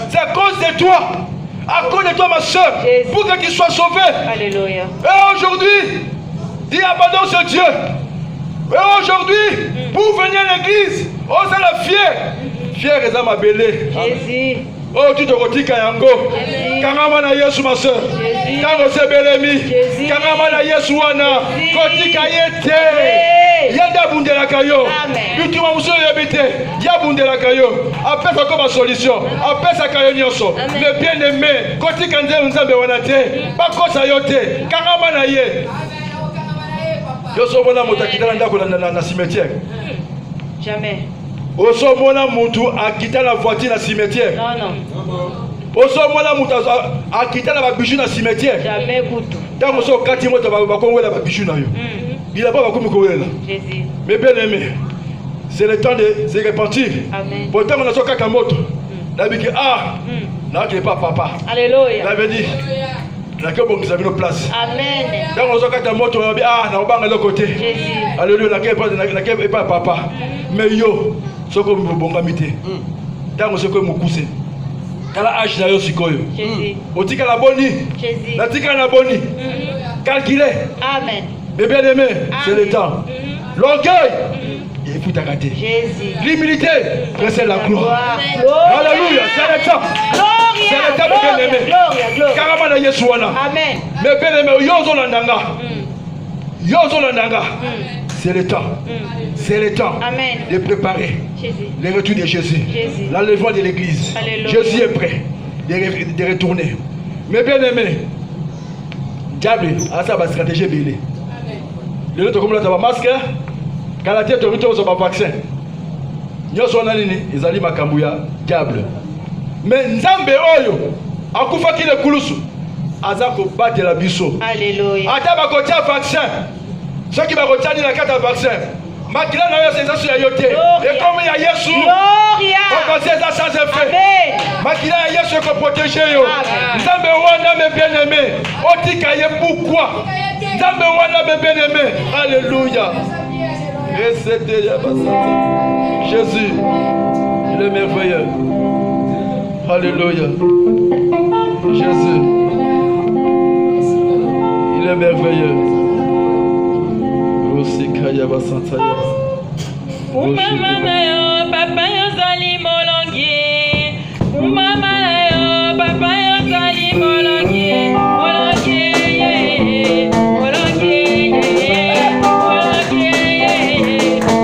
C'est à cause de toi. À cause de toi, ma soeur. Pour que tu sois sauvé. Alléluia. Et aujourd'hui, dis abandonne ce Dieu. Et aujourd'hui, pour venir à l'église, oh c'est la fière. Fière est ma belle. Jésus. Oh, tu te retires Kayango. Kangama na Yesu, ma soeur. Kango se belemi. Kangama na Yesu wana. Koti kayete. Yanda bundela kayo. Bitu ma muso yebite. Ya bundela kayo. Après ça comme solution. Après ça kayo nyoso. Le bien-aimé. Koti kanze nzambe wana te. Ba kosa yote. Kangama na ye. Yoso mona motakita ndako na cimetière. Jamais. Oso mona mutu akita la voiture na cimetière. Non. Oso mona mutu akita la bijou na cimetière. Jamais kutu. Tant oso kati moto ba kongwela ba bijou na yo. Il a pas ba komi kongwela. Jésus. Mais bien aimé, c'est le temps de se repentir. Amen. Pourtant on a so kaka moto. La biki na ke pas papa. Alléluia. La veut dire la ke bon nous place. Amen. Tant on so kaka moto na obanga le côté. Jésus. Alléluia, la ke pas papa. Mais yo soko mbongamite. Tango soko mukuse. Kala âge na yo sikoyo. Jésus. Otika la boni. Jésus. La tika na boni. Calculez. Amen. Mais bien aimé, c'est le temps. L'orgueil. Il faut t'arrêter. Jésus. L'humilité, c'est la gloire. Gloire. Alléluia, c'est le temps. C'est le temps de bien aimé. Gloire. Karama na Yesu wana. Amen. Mais bien aimé, yozo landanga. Yozo landanga. C'est le temps. C'est le temps. Amen. De préparer Jésus. le retour de Jésus. Jésus. L'enlèvement de l'église. Alléluia. Jésus est prêt de retourner. Mais bien aimé, diable a sa stratégie belée. Le autre comme là, tu as masque. Quand la tête est sur le vaccin. Nous sommes ils allaient makambuya diable. Mais Nzambe oyo akufa ki le kulusu azako battre la biso. Alléluia. Ata ba kotia vaccin. Ceux qui va retenir la carte vaccin. Makila na yo c'est ça sur la yote. Et comme il y a Yesu. Gloria. Quand c'est ça sans effet. Amen. Makila ya Yesu ko protéger yo. Nzambe wana me bien aimé. Otika ye pourquoi? Nzambe wana me bien aimé. Alléluia. Et c'était Jésus, il est merveilleux. Alléluia. Jésus, il est merveilleux. Aussi Kayaba Santaya. Mama na yo, papa yo zali molongi. Mama na yo, papa yo zali molongi. Molongi, molongi, molongi,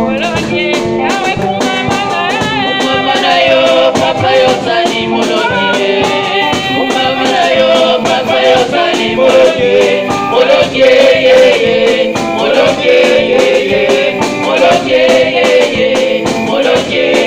molongi. Yawe kumama na yo, papa yo zali molongi. Mama na yo, papa yo zali molongi. Molongi, molongi, molongi, molongi.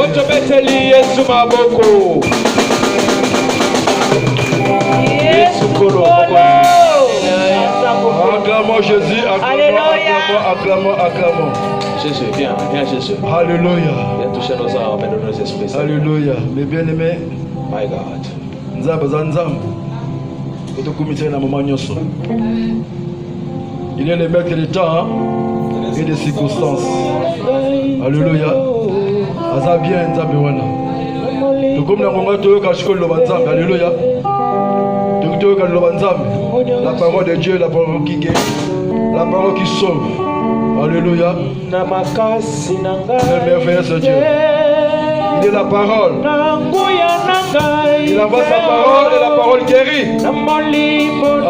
Otobeteli Yesu maboko. Yesu kolo. Acclamons Jésus, acclamons. Jésus, viens Jésus. Alléluia. Viens toucher nos âmes et nos esprits. Alléluia. Mes bien-aimés, My God. il est le maître du temps et des circonstances. Alléluia. Aza bien nzambe wana. Comme na ngonga toyoka shikolo loba nzambe. Alléluia. Toyoka loba nzambe. La parole de Dieu, la parole qui guérit, la parole qui sauve. Alléluia. Le merveilleux ce Dieu. Il est la parole. Il envoie sa parole et la parole guérit.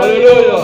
Alléluia.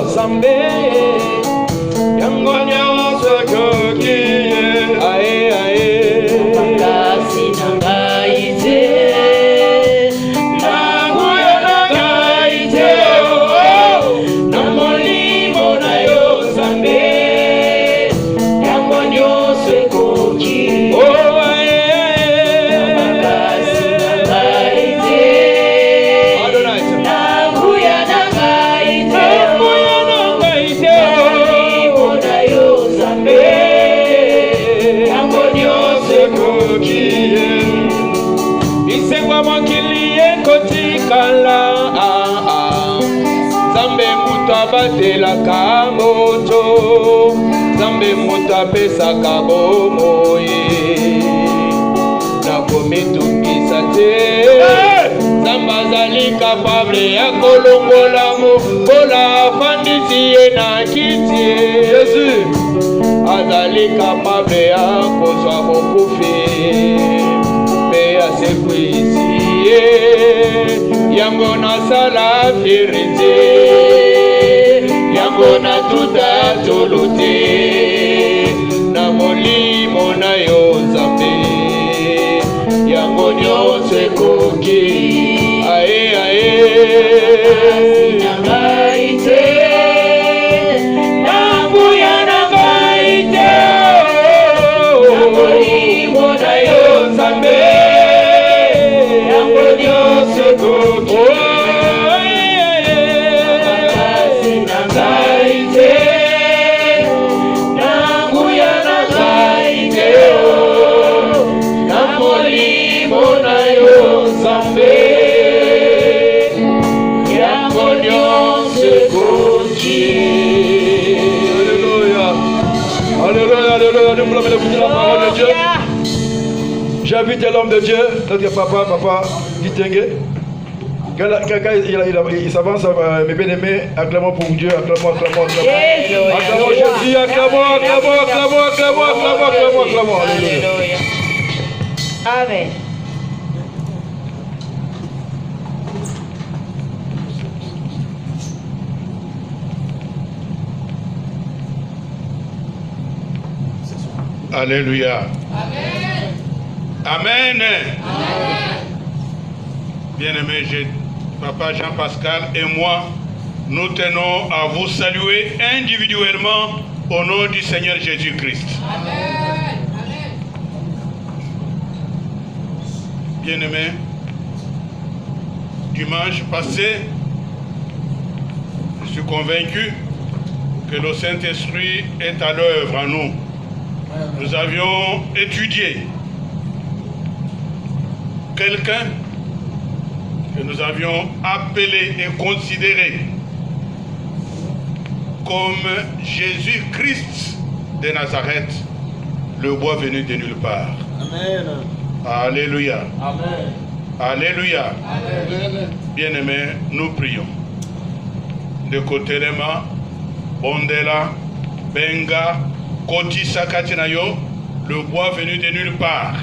Batelaka moto Zambe muta pesaka bomoye Nakomitungisa te Zamba zali capable ya kolongola mokola fandisi ye na kiti Jésus azali capable ya kozwa mokufi Pe asekwisi ye Yango nasala vérité Yango na tuta tolute Na molimo na yo Nzambe Yango nyonso ekoki Ae ae Nangai te Nanguya nangai te Na molimo na yo Nzambe Yango nyonso ekoki J'invite l'homme de Dieu, notre papa, Ditenge. Il s'avance, mes bien-aimés, acclamons pour Dieu, acclamons. Acclamons Jésus, acclamons. Alléluia. Amen. Alléluia. Amen. Bien-aimé, Papa Jean-Pascal et moi, nous tenons à vous saluer individuellement au nom du Seigneur Jésus-Christ. Amen. Bien-aimé, dimanche passé, je suis convaincu que le Saint-Esprit est à l'œuvre en nous. Nous avions étudié quelqu'un que nous avions appelé et considéré comme Jésus-Christ de Nazareth, le bois venu de nulle part. Amen. Alléluia. Amen. Alléluia. Amen. Bien-aimés, nous prions. De Kotelema, Bondela, Benga, Koti Sakatinayo, le bois venu de nulle part.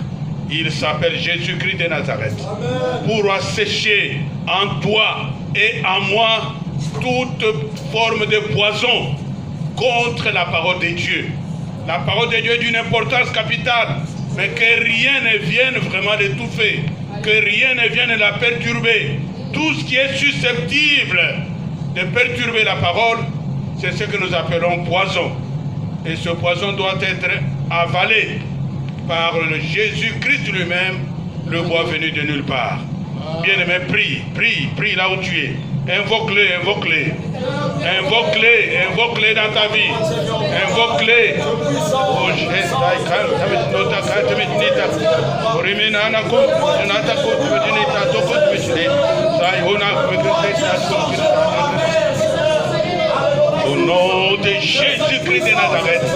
Il s'appelle Jésus-Christ de Nazareth. Amen. Pour assécher en toi et en moi toute forme de poison contre la parole de Dieu. La parole de Dieu est d'une importance capitale, mais que rien ne vienne vraiment l'étouffer, que rien ne vienne la perturber. Tout ce qui est susceptible de perturber la parole, c'est ce que nous appelons poison. Et ce poison doit être avalé par le Jésus-Christ lui-même, le bois venu de nulle part. Bien-aimé, prie, prie, prie là où tu es. Invoque-les, invoque-les. Invoque-les, invoque-les dans ta vie. Invoque-les. Au nom de Jésus-Christ de Nazareth,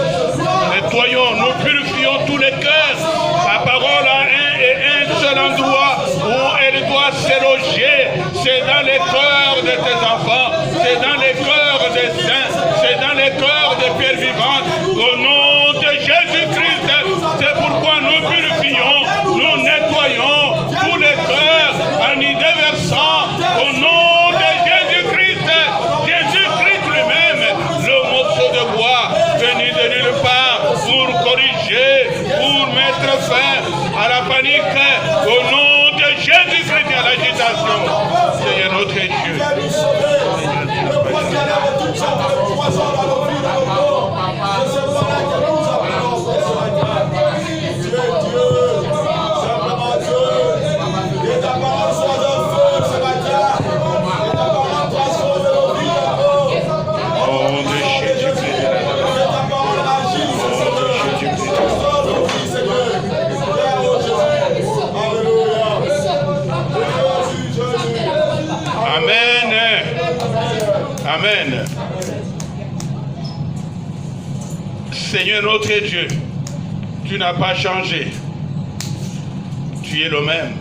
nettoyons, nous purifions tous les cœurs. Ta parole a un seul endroit où elle doit se loger. C'est dans les cœurs de tes enfants, c'est dans les cœurs des saints, c'est dans les cœurs des pierres vivantes. Au nom de Jésus-Christ, c'est pourquoi nous purifions, nous nettoyons tous les cœurs en y déversant. Au nom de Jésus-Christ, Jésus-Christ lui-même, le morceau de bois venu de nulle part pour corriger, pour mettre fin à la panique. Au nom de Jésus-Christ et à l'agitation. Seigneur notre Dieu. Amen. Seigneur notre Dieu, tu n'as pas changé. Tu es le même,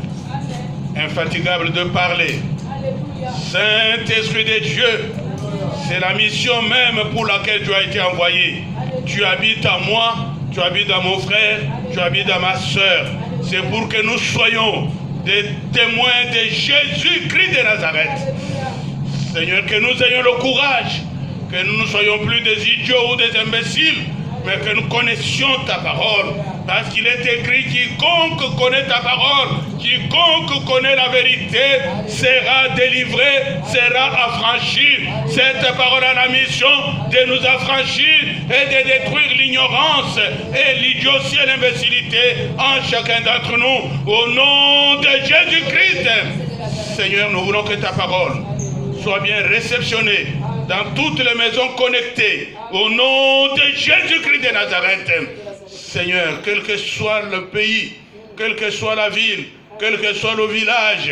infatigable de parler. Saint-Esprit de Dieu, c'est la mission même pour laquelle tu as été envoyé. Tu habites en moi, tu habites dans mon frère, tu habites dans ma soeur. C'est pour que nous soyons des témoins de Jésus-Christ de Nazareth. Seigneur, que nous ayons le courage, que nous ne soyons plus des idiots ou des imbéciles, mais que nous connaissions ta parole. Parce qu'il est écrit, quiconque connaît ta parole, quiconque connaît la vérité, sera délivré, sera affranchi. Cette parole a la mission de nous affranchir et de détruire l'ignorance et l'idiotie et l'imbécilité en chacun d'entre nous. Au nom de Jésus-Christ, Seigneur, nous voulons que ta parole soit bien réceptionné dans toutes les maisons connectées au nom de Jésus-Christ de Nazareth. Seigneur, quel que soit le pays, quelle que soit la ville, quel que soit le village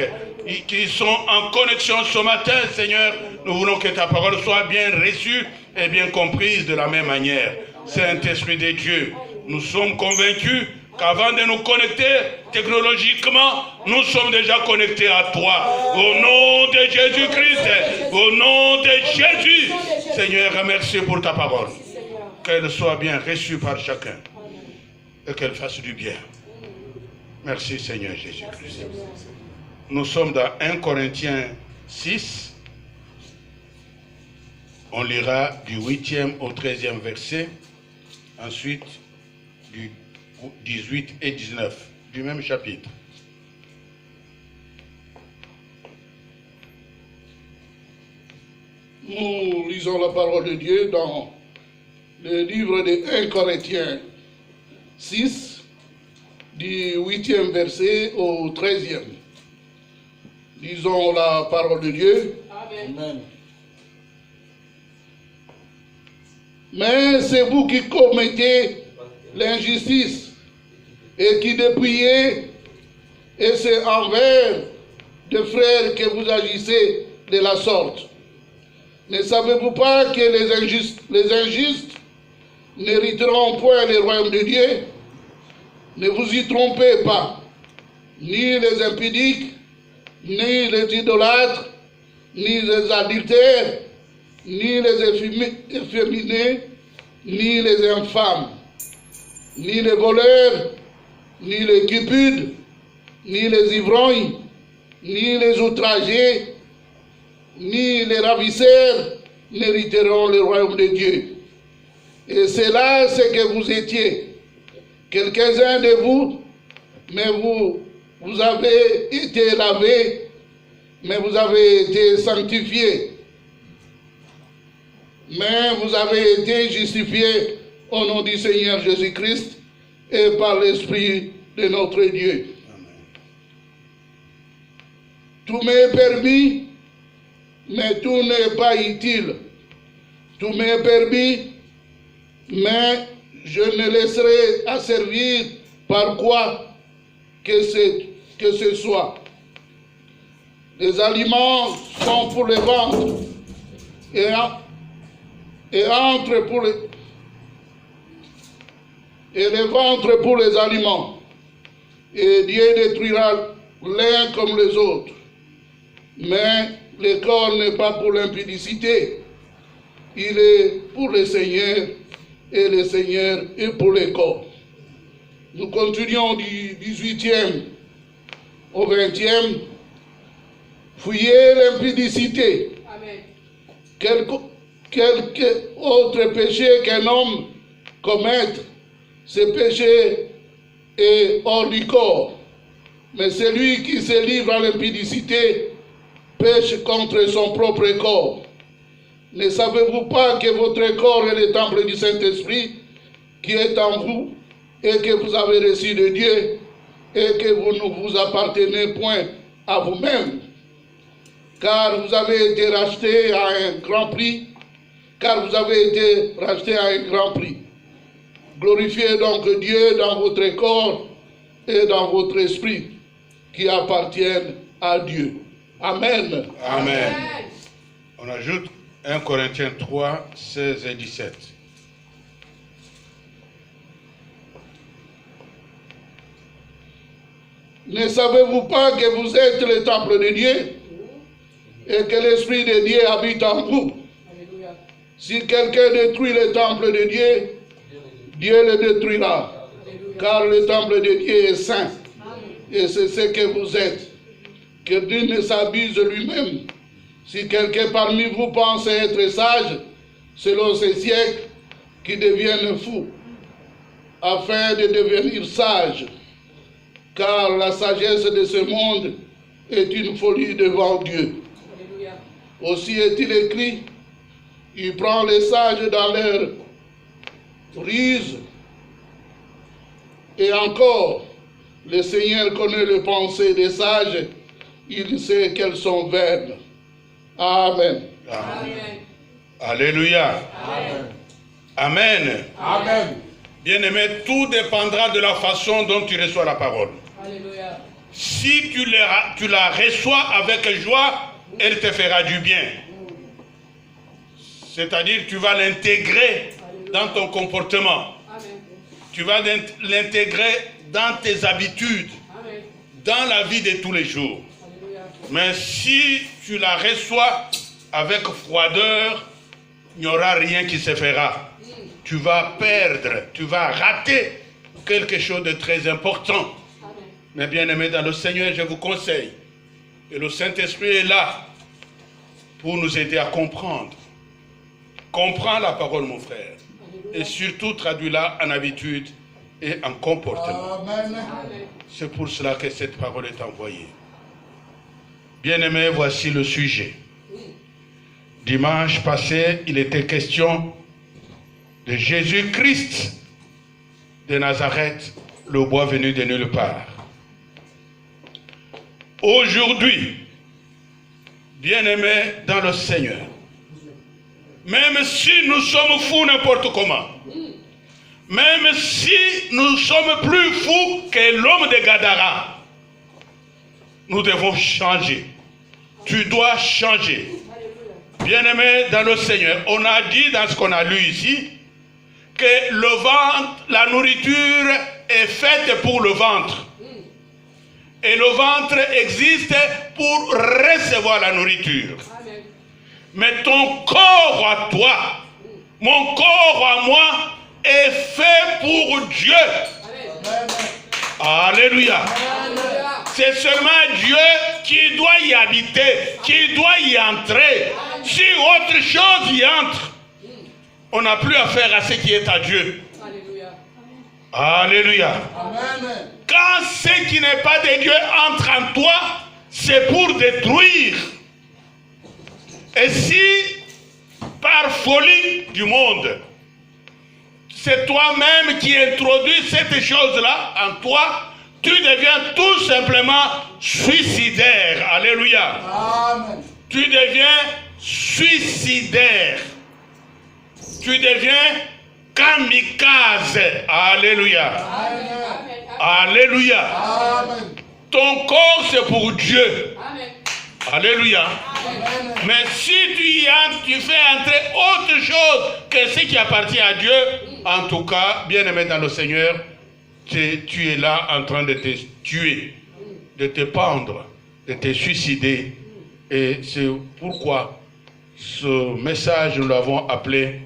qui sont en connexion ce matin, Seigneur, nous voulons que ta parole soit bien reçue et bien comprise de la même manière. Saint-Esprit de Dieu, nous sommes convaincus qu'avant de nous connecter technologiquement, nous sommes déjà connectés à toi. Au nom de Jésus-Christ, au nom de Jésus, Seigneur, merci pour ta parole. Qu'elle soit bien reçue par chacun et qu'elle fasse du bien. Merci Seigneur Jésus-Christ. Nous sommes dans 1 Corinthiens 6. On lira du 8e au 13e verset. Ensuite, du 18 et 19 du même chapitre. Nous lisons la parole de Dieu dans le livre de 1 Corinthiens 6, du 8e verset au 13e. Lisons la parole de Dieu. Amen. Mais c'est vous qui commettez l'injustice et qui dépouillez, et c'est envers des frères que vous agissez de la sorte. Ne savez-vous pas que les injustes n'hériteront point le royaume de Dieu? Ne vous y trompez pas, ni les impudiques, ni les idolâtres, ni les adultères, ni les efféminés, ni les infâmes, ni les voleurs, ni les cupides, ni les ivrognes, ni les outragés, ni les ravisseurs n'hériteront le royaume de Dieu. Et c'est là ce que vous étiez. Quelques-uns de vous, mais vous avez été lavés, mais vous avez été sanctifiés, mais vous avez été justifiés au nom du Seigneur Jésus-Christ et par l'Esprit de notre Dieu. Tout m'est permis, mais tout n'est pas utile. Tout m'est permis, mais je ne laisserai asservir par quoi que ce soit. Les aliments sont pour le ventre et le ventre pour les aliments. Et Dieu détruira l'un comme les autres. Mais le corps n'est pas pour l'impudicité. Il est pour le Seigneur et le Seigneur est pour le corps. Nous continuons du 18e au 20e. Fuyez l'impudicité. Quelque autre péché qu'un homme commette, ce péché est hors du corps. Mais celui qui se livre à l'impudicité pêche contre son propre corps. Ne savez-vous pas que votre corps est le temple du Saint-Esprit qui est en vous et que vous avez reçu de Dieu et que vous ne vous appartenez point à vous-même? Car vous avez été racheté à un grand prix. Glorifiez donc Dieu dans votre corps et dans votre esprit qui appartiennent à Dieu. Amen. Amen. On ajoute 1 Corinthiens 3, 16 et 17. Ne savez-vous pas que vous êtes le temple de Dieu et que l'Esprit de Dieu habite en vous? Alléluia. Si quelqu'un détruit le temple de Dieu, Dieu le détruira. Alléluia. Car le temple de Dieu est saint. Et c'est ce que vous êtes. Que Dieu ne s'abuse lui-même. Si quelqu'un parmi vous pense être sage, selon ces siècles, qu'il devienne fou, afin de devenir sage. Car la sagesse de ce monde est une folie devant Dieu. Alléluia. Aussi est-il écrit, il prend les sages dans leur ruse. Et encore, le Seigneur connaît les pensées des sages, il sait qu'elles sont vaines. Amen. Amen. Alléluia. Amen. Amen. Bien-aimé, tout dépendra de la façon dont tu reçois la parole. Alléluia. Si tu la reçois avec joie, elle te fera du bien. C'est-à-dire tu vas l'intégrer dans ton comportement. Amen. Tu vas l'intégrer dans tes habitudes, Amen. dans la vie de tous les jours. Alléluia. Mais si tu la reçois avec froideur, il n'y aura rien qui se fera. Tu vas perdre, tu vas rater quelque chose de très important. Amen. Mais bien aimé dans le Seigneur, je vous conseille, et le Saint-Esprit est là pour nous aider à comprendre. Comprends la parole, mon frère. Alléluia. Et surtout, traduis-la en habitude et en comportement. Amen. C'est pour cela que cette parole est envoyée. Bien-aimés, voici le sujet. Dimanche passé, il était question de Jésus-Christ de Nazareth, le bois venu de nulle part. Aujourd'hui, bien-aimés dans le Seigneur, même si nous sommes fous n'importe comment, même si nous sommes plus fous que l'homme de Gadara, nous devons changer. Tu dois changer. Bien-aimés dans le Seigneur, on a dit dans ce qu'on a lu ici, que le ventre, la nourriture est faite pour le ventre. Et le ventre existe pour recevoir la nourriture. Amen. Mais ton corps à toi, mon corps à moi, est fait pour Dieu. Amen. Alléluia. Alléluia. C'est seulement Dieu qui doit y habiter, qui doit y entrer. Si autre chose y entre, on n'a plus affaire à ce qui est à Dieu. Alléluia. Alléluia. Amen. Quand ce qui n'est pas de Dieu entre en toi, c'est pour détruire. Et si, par folie du monde, c'est toi-même qui introduis cette chose-là en toi, tu deviens tout simplement suicidaire. Alléluia. Amen. Tu deviens suicidaire. Tu deviens kamikaze. Alléluia. Alléluia. Amen. Ton corps, c'est pour Dieu. Amen. Alléluia. Amen. Mais si tu fais entrer autre chose que ce qui appartient à Dieu, en tout cas, bien-aimé dans le Seigneur, tu es là en train de te tuer, de te pendre, de te suicider. Et c'est pourquoi ce message, nous l'avons appelé.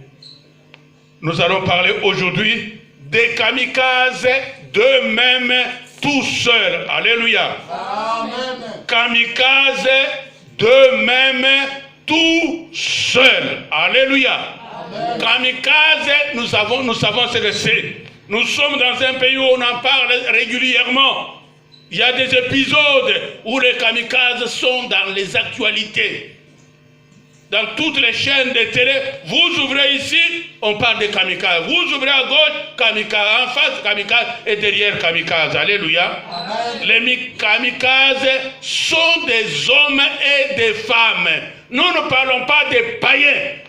Nous allons parler aujourd'hui des kamikazes d'eux-mêmes tout seuls. Alléluia. Amen. Kamikazes d'eux-mêmes tout seuls. Alléluia. Amen. Kamikazes, nous savons ce que c'est. Nous sommes dans un pays où on en parle régulièrement. Il y a des épisodes où les kamikazes sont dans les actualités. Dans toutes les chaînes de télé, vous ouvrez ici, on parle de kamikazes. Vous ouvrez à gauche, kamikazes. En face, kamikazes. Et derrière, kamikazes. Alléluia. Amen. Les kamikazes sont des hommes et des femmes. Nous ne parlons pas des païens.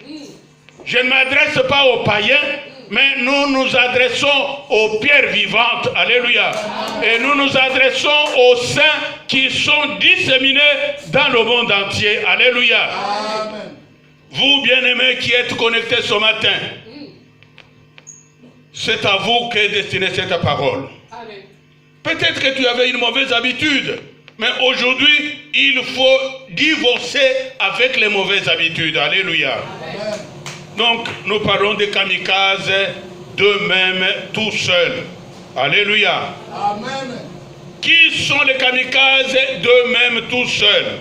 Je ne m'adresse pas aux païens, mais nous nous adressons aux pierres vivantes. Alléluia. Et nous nous adressons aux saints qui sont disséminés dans le monde entier. Alléluia. Amen. Vous, bien-aimés, qui êtes connectés ce matin, c'est à vous qu'est destinée cette parole. Amen. Peut-être que tu avais une mauvaise habitude, mais aujourd'hui, il faut divorcer avec les mauvaises habitudes. Alléluia. Amen. Donc, nous parlons des kamikazes d'eux-mêmes tout seuls. Alléluia. Amen. Qui sont les kamikazes d'eux-mêmes tout seuls?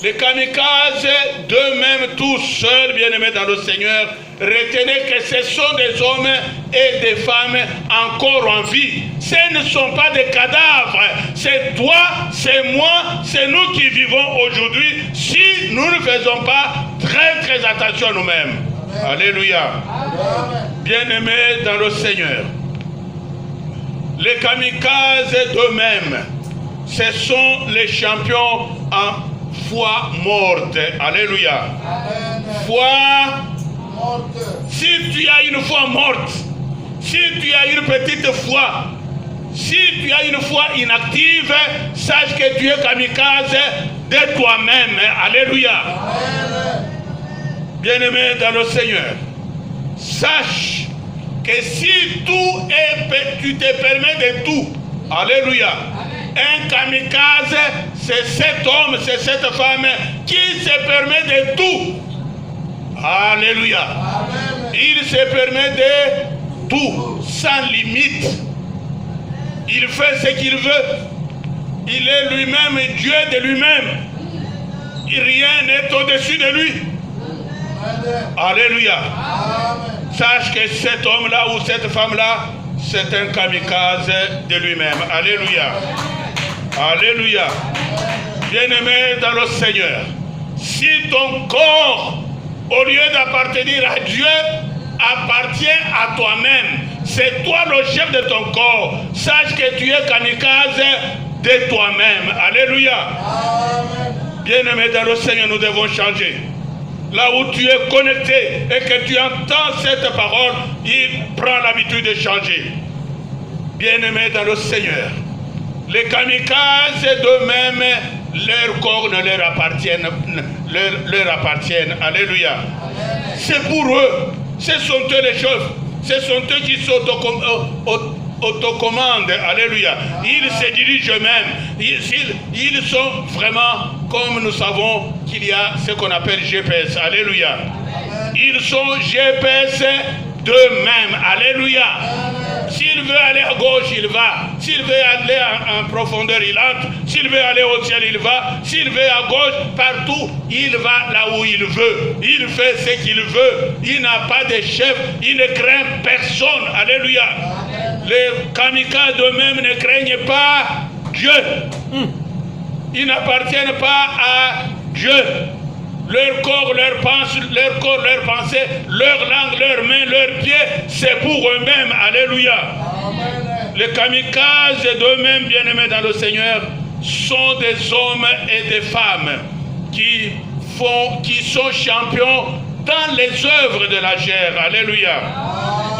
Les kamikazes d'eux-mêmes tout seuls, bien-aimés dans le Seigneur, retenez que ce sont des hommes et des femmes encore en vie. Ce ne sont pas des cadavres. C'est toi, c'est moi, c'est nous qui vivons aujourd'hui si nous ne faisons pas très attention à nous-mêmes. Alléluia. Amen. Bien-aimés dans le Seigneur, les kamikazes d'eux-mêmes, ce sont les champions en foi morte. Alléluia. Amen. Foi, Morte. si tu as une foi morte, si tu as une petite foi, si tu as une foi inactive, sache que tu es kamikaze de toi-même. Alléluia. Amen. Bien-aimé dans le Seigneur, sache que si tu te permets de tout, alléluia, un kamikaze, c'est cet homme, c'est cette femme qui se permet de tout. Alléluia. Amen. Il se permet de tout, sans limite. Il fait ce qu'il veut. Il est lui-même Dieu de lui-même. Rien n'est au-dessus de lui. Amen. Alléluia. Amen. Sache que cet homme-là ou cette femme-là, c'est un kamikaze de lui-même. Alléluia. Alléluia. Bien-aimé dans le Seigneur, si ton corps, au lieu d'appartenir à Dieu, appartient à toi-même, c'est toi le chef de ton corps, sache que tu es kamikaze de toi-même. Alléluia. Amen. Bien-aimé dans le Seigneur, nous devons changer. Là où tu es connecté et que tu entends cette parole, il prend l'habitude de changer. Bien-aimé dans le Seigneur, les kamikazes d'eux-mêmes, leur corps ne leur appartiennent. Alléluia. C'est pour eux. Ce sont eux les choses. Ce sont eux qui s'autocommandent. Alléluia. Ils se dirigent eux-mêmes. Ils sont vraiment, comme nous savons qu'il y a ce qu'on appelle GPS. Alléluia. Ils sont GPS d'eux-mêmes. Alléluia. S'il veut aller à gauche, il va. S'il veut aller en profondeur, il entre. S'il veut aller au ciel, il va. S'il veut à gauche, partout, il va là où il veut. Il fait ce qu'il veut. Il n'a pas de chef. Il ne craint personne. Alléluia. Les kamikazes d'eux-mêmes ne craignent pas Dieu. Ils n'appartiennent pas à Dieu. leur corps, leur pensée, leur langue, leurs mains, leurs pieds, c'est pour eux-mêmes. Alléluia. Amen. Les kamikazes d'eux-mêmes, bien-aimés dans le Seigneur, sont des hommes et des femmes qui sont champions dans les œuvres de la chair. Alléluia.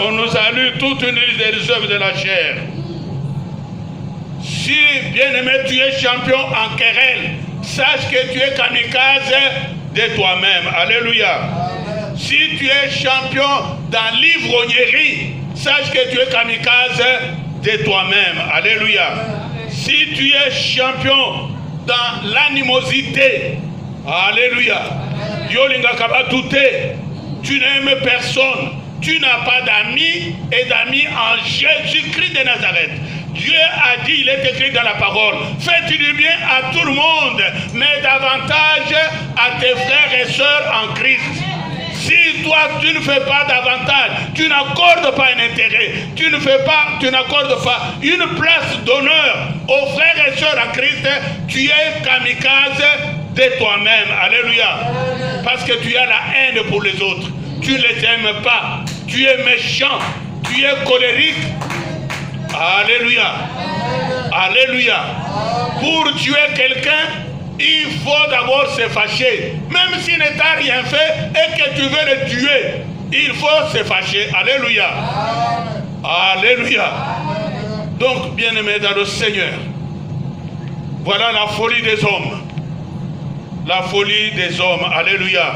On nous a lu toute une liste des œuvres de la chair. Si, bien-aimé, tu es champion en querelle, sache que tu es kamikaze de toi-même. Alléluia. Si tu es champion dans l'ivrognerie, sache que tu es kamikaze de toi-même. Alléluia. Si tu es champion dans l'animosité, alléluia. Yolinga kaba douter, tu n'aimes personne, tu n'as pas d'amis et d'amis en Jésus-Christ de Nazareth. Dieu a dit, il est écrit dans la parole, fais-tu du bien à tout le monde, mais davantage à tes frères et sœurs en Christ. Si toi tu ne fais pas davantage, tu n'accordes pas un intérêt, tu n'accordes pas une place d'honneur aux frères et sœurs en Christ, tu es kamikaze de toi-même. Alléluia. Parce que tu as la haine pour les autres, tu ne les aimes pas, tu es méchant, tu es colérique. Alléluia. Alléluia. Pour tuer quelqu'un, il faut d'abord se fâcher. Même s'il ne t'a rien fait et que tu veux le tuer, il faut se fâcher. Alléluia. Alléluia. Donc, bien-aimés dans le Seigneur, voilà la folie des hommes. La folie des hommes. Alléluia.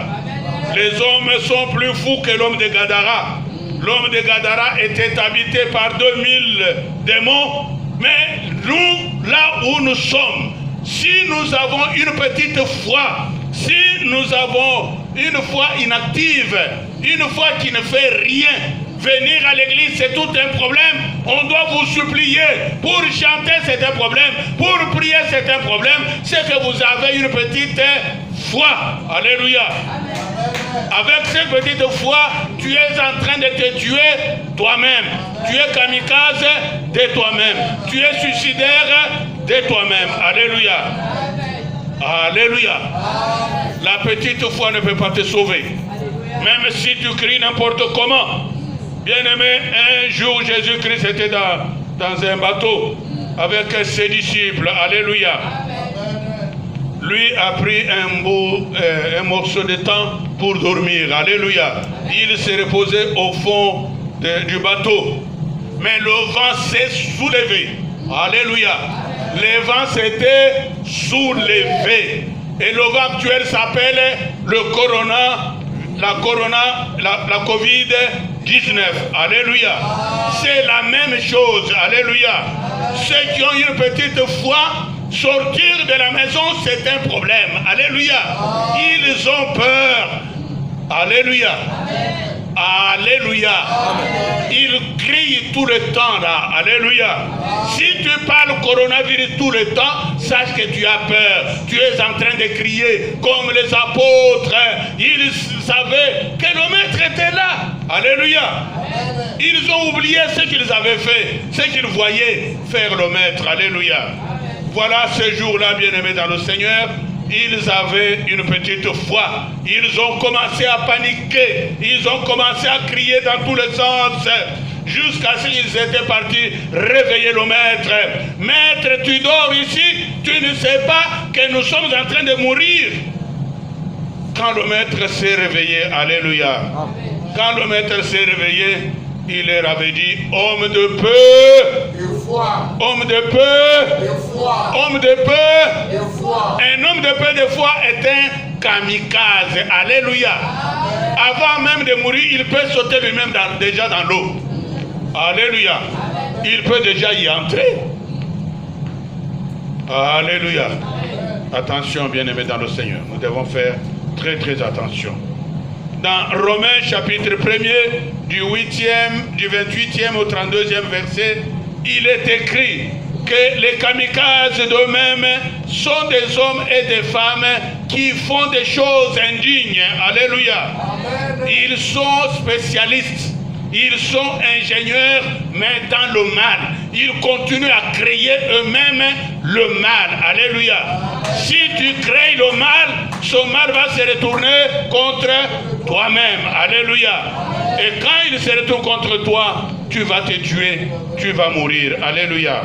Les hommes sont plus fous que l'homme de Gadara. L'homme de Gadara était habité par 2000 démons. Mais nous, là où nous sommes, si nous avons une petite foi, si nous avons une foi inactive, une foi qui ne fait rien, venir à l'église c'est tout un problème, on doit vous supplier. Pour chanter c'est un problème, pour prier c'est un problème, c'est que vous avez une petite foi. Alléluia. Avec cette petite foi, tu es en train de te tuer toi-même. Tu es kamikaze de toi-même. Tu es suicidaire de toi-même. Alléluia. Alléluia. La petite foi ne peut pas te sauver. Même si tu cries n'importe comment. Bien-aimé, un jour Jésus-Christ était dans un bateau avec ses disciples. Alléluia. Lui a pris un morceau de temps pour dormir. Alléluia. Il s'est reposé au fond du bateau. Mais le vent s'est soulevé. Alléluia. Le vent s'était soulevé. Et le vent actuel s'appelle le la Covid-19. Alléluia. C'est la même chose. Alléluia. Ceux qui ont une petite foi, sortir de la maison, c'est un problème. Alléluia. Ils ont peur. Alléluia. Alléluia. Ils crient tout le temps là. Alléluia. Si tu parles coronavirus tout le temps, sache que tu as peur. Tu es en train de crier comme les apôtres. Ils savaient que le maître était là. Alléluia. Ils ont oublié ce qu'ils avaient fait, ce qu'ils voyaient faire le maître. Alléluia. Voilà ce jour-là, bien-aimés dans le Seigneur, ils avaient une petite foi. Ils ont commencé à paniquer. Ils ont commencé à crier dans tous les sens. Jusqu'à ce qu'ils étaient partis réveiller le maître. Maître, tu dors ici. Tu ne sais pas que nous sommes en train de mourir. Quand le maître s'est réveillé, alléluia. Quand le maître s'est réveillé, il leur avait dit, homme de peu, homme de peu, homme de peu. Un homme de peu de foi est un kamikaze. Alléluia. Avant même de mourir, il peut sauter lui-même déjà dans l'eau. Alléluia. Il peut déjà y entrer. Alléluia. Attention, bien-aimés dans le Seigneur. Nous devons faire très très attention. Dans Romains chapitre 1er, du 28e au 32e verset, il est écrit que les kamikazes d'eux-mêmes sont des hommes et des femmes qui font des choses indignes. Alléluia. Ils sont spécialistes. Ils sont ingénieurs, mais dans le mal. Ils continuent à créer eux-mêmes le mal. Alléluia. Si tu crées le mal, son mal va se retourner contre toi-même. Alléluia. Et quand il se retourne contre toi, tu vas te tuer, tu vas mourir. Alléluia.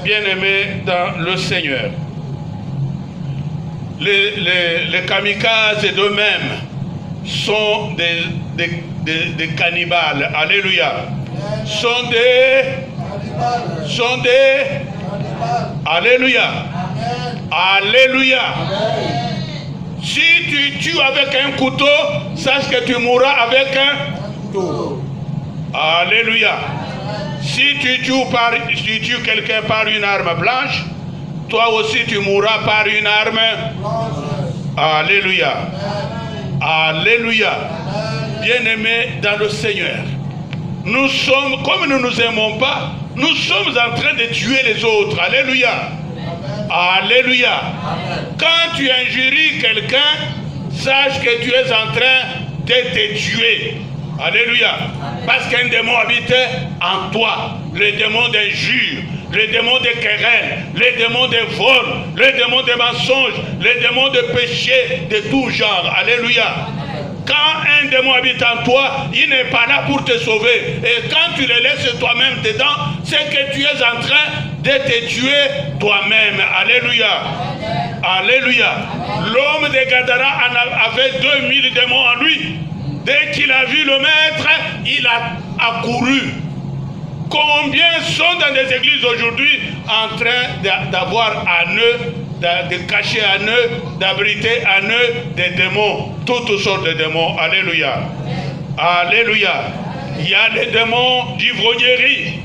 Bien-aimés dans le Seigneur, les kamikazes d'eux-mêmes sont des cannibales. Alléluia. Sont des Alléluia. Alléluia. Si tu tues avec un couteau, sache que tu mourras avec un couteau. Alléluia. Si tu tues quelqu'un par une arme blanche, toi aussi tu mourras par une arme. Alléluia. Alléluia. Bien-aimés dans le Seigneur, nous sommes, comme nous ne nous aimons pas, nous sommes en train de tuer les autres. Alléluia. Alléluia. Quand tu injuries quelqu'un, sache que tu es en train de te tuer. Alléluia. Parce qu'un démon habite en toi. Le démon d'injure, le démon de querelle, le démon de vol, le démon de mensonge, le démon de péché de tout genre. Alléluia. Quand un démon habite en toi, il n'est pas là pour te sauver. Et quand tu le laisses toi-même dedans, c'est que tu es en train de te tuer toi-même. Alléluia. Alléluia. L'homme de Gadara avait 2000 démons en lui. Dès qu'il a vu le maître, il a accouru. Combien sont dans des églises aujourd'hui en train d'avoir en eux, de cacher en eux, d'abriter en eux des démons, toutes sortes de démons. Alléluia. Alléluia. Il y a les démons d'ivrognerie,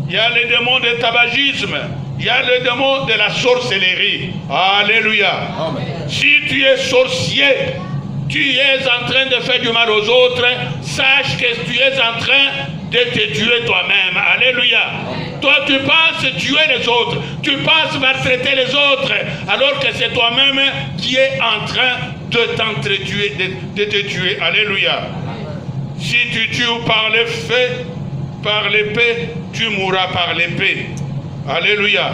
il y a les démons de tabagisme, il y a les démons de la sorcellerie. Alléluia. Amen. Si tu es sorcier, tu es en train de faire du mal aux autres, sache que tu es en train de te tuer toi-même. Alléluia. Toi, tu penses tuer les autres, tu penses maltraiter les autres, alors que c'est toi-même qui es en train de t'entretuer, de te tuer. Alléluia. Si tu tues par le feu, par l'épée, tu mourras par l'épée. Alléluia.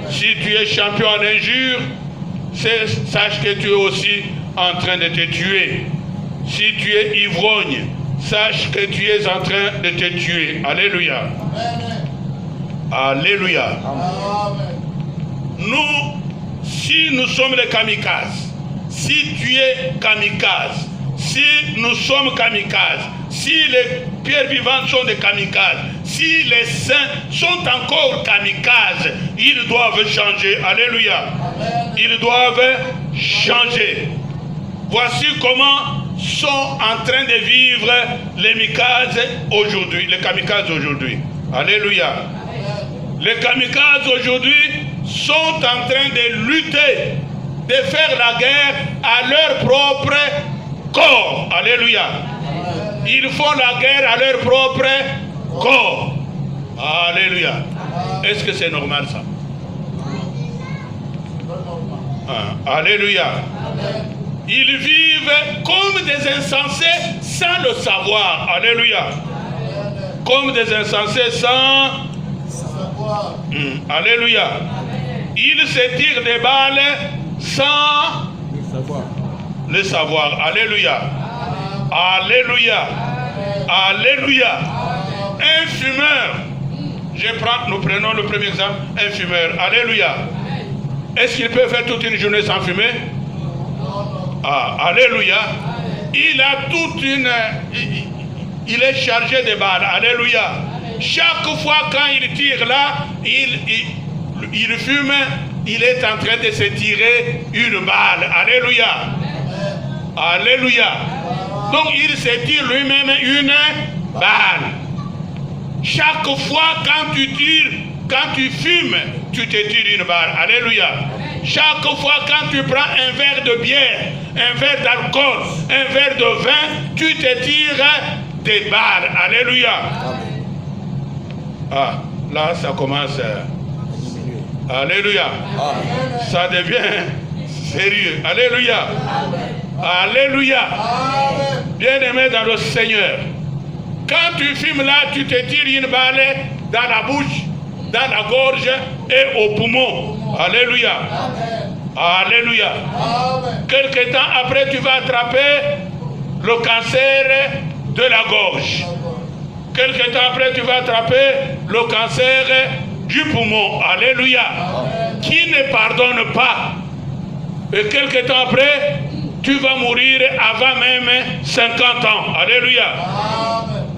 Si tu es champion en injure, sache que tu es aussi en train de te tuer. Si tu es ivrogne, sache que tu es en train de te tuer. Alléluia. Alléluia. Nous, si nous sommes les kamikazes, si tu es kamikaze, si nous sommes kamikazes, si les pierres vivantes sont des kamikazes, si les saints sont encore kamikazes, ils doivent changer. Alléluia. Ils doivent changer. Voici comment sont en train de vivre les kamikazes aujourd'hui. Les kamikazes aujourd'hui. Alléluia. Les kamikazes aujourd'hui sont en train de lutter, de faire la guerre à leur propre corps. Alléluia. Ils font la guerre à leur propre corps. Alléluia. Est-ce que c'est normal ça? Alléluia. Ils vivent comme des insensés sans le savoir. Alléluia. Comme des insensés sans Alléluia. Ils se tirent des balles sans le savoir. Alléluia. Alléluia. Alléluia. Un fumeur. Nous prenons le premier exemple. Un fumeur. Alléluia. Est-ce qu'il peut faire toute une journée sans fumer? Alléluia. Il a toute une... Il est chargé de balles. Alléluia. Chaque fois quand il tire là, il fume, il est en train de se tirer une balle. Alléluia. Alléluia. Donc il se tire lui-même une balle. Chaque fois quand tu tires, quand tu fumes, tu te tires une balle. Alléluia. Chaque fois quand tu prends un verre de bière, un verre d'alcool, un verre de vin, tu te tires des balles. Alléluia. Là ça commence. Alléluia. Ça devient sérieux. Alléluia. Alléluia. Bien-aimé dans le Seigneur, quand tu fumes là, tu te tires une balle dans la bouche, dans la gorge et au poumon. Alléluia. Alléluia. Amen. Quelque temps après, tu vas attraper le cancer de la gorge. Quelque temps après, tu vas attraper le cancer du poumon. Alléluia. Qui ne pardonne pas. Et quelque temps après, tu vas mourir avant même 50 ans. Alléluia.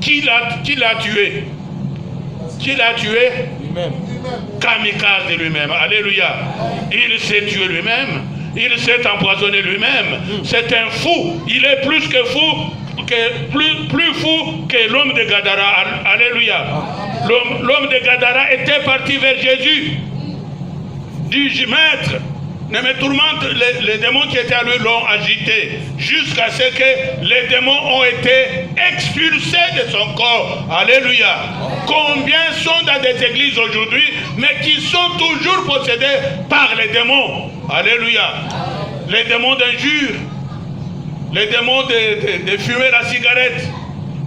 Qui l'a tué? Qui l'a tué? Lui-même. Kamikaze de lui-même. Alléluia. Il s'est tué lui-même. Il s'est empoisonné lui-même. C'est un fou. Il est plus que fou. Plus fou que l'homme de Gadara. Alléluia. L'homme de Gadara était parti vers Jésus. Dis, maître, ne me tourmente, les démons qui étaient à lui l'ont agité jusqu'à ce que les démons ont été expulsés de son corps. Alléluia. Combien sont dans des églises aujourd'hui, mais qui sont toujours possédés par les démons. Alléluia. Les démons d'injure, les démons de fumer la cigarette,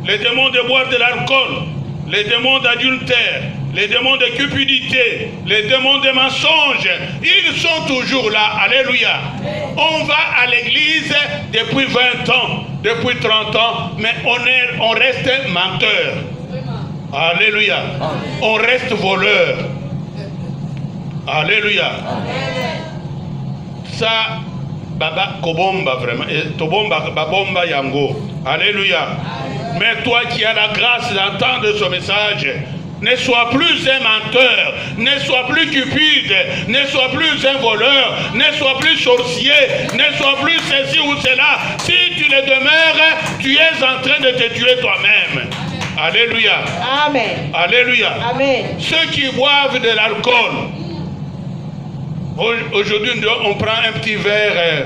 les démons de boire de l'alcool, les démons d'adultère, les démons de cupidité, les démons de mensonges, ils sont toujours là. Alléluia. On va à l'église depuis 20 ans, depuis 30 ans, mais on reste menteur. Alléluia. On reste voleur. Alléluia. Ça, baba kobomba vraiment. Tobomba babomba yango. Alléluia. Mais toi qui as la grâce d'entendre ce message, ne sois plus un menteur, ne sois plus cupide, ne sois plus un voleur, ne sois plus sorcier, ne sois plus ceci ou cela. Si tu le demeures, tu es en train de te tuer toi-même. Alléluia. Amen. Alléluia. Amen. Ceux qui boivent de l'alcool, aujourd'hui on prend un petit verre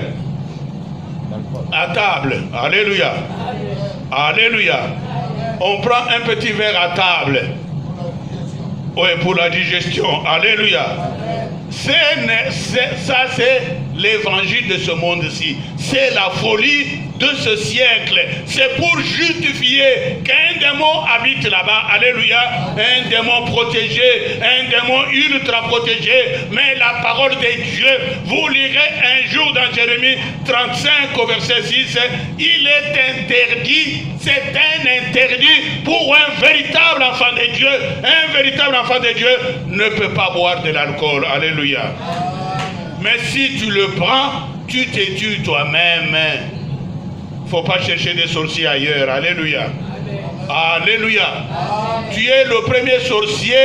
à table. Alléluia. Alléluia. On prend un petit verre à table. Oui, pour la digestion. Alléluia. Ça, c'est l'évangile de ce monde-ci. C'est la folie de ce siècle. C'est pour justifier qu'un démon habite là-bas. Alléluia. Un démon protégé, un démon ultra protégé. Mais la parole de Dieu, vous lirez un jour dans Jérémie 35 au verset 6, il est interdit, c'est un interdit pour un véritable enfant de Dieu. Un véritable enfant de Dieu ne peut pas boire de l'alcool. Alléluia. Mais si tu le prends, tu te tues toi-même. Il ne faut pas chercher des sorciers ailleurs. Alléluia. Alléluia. Tu es le premier sorcier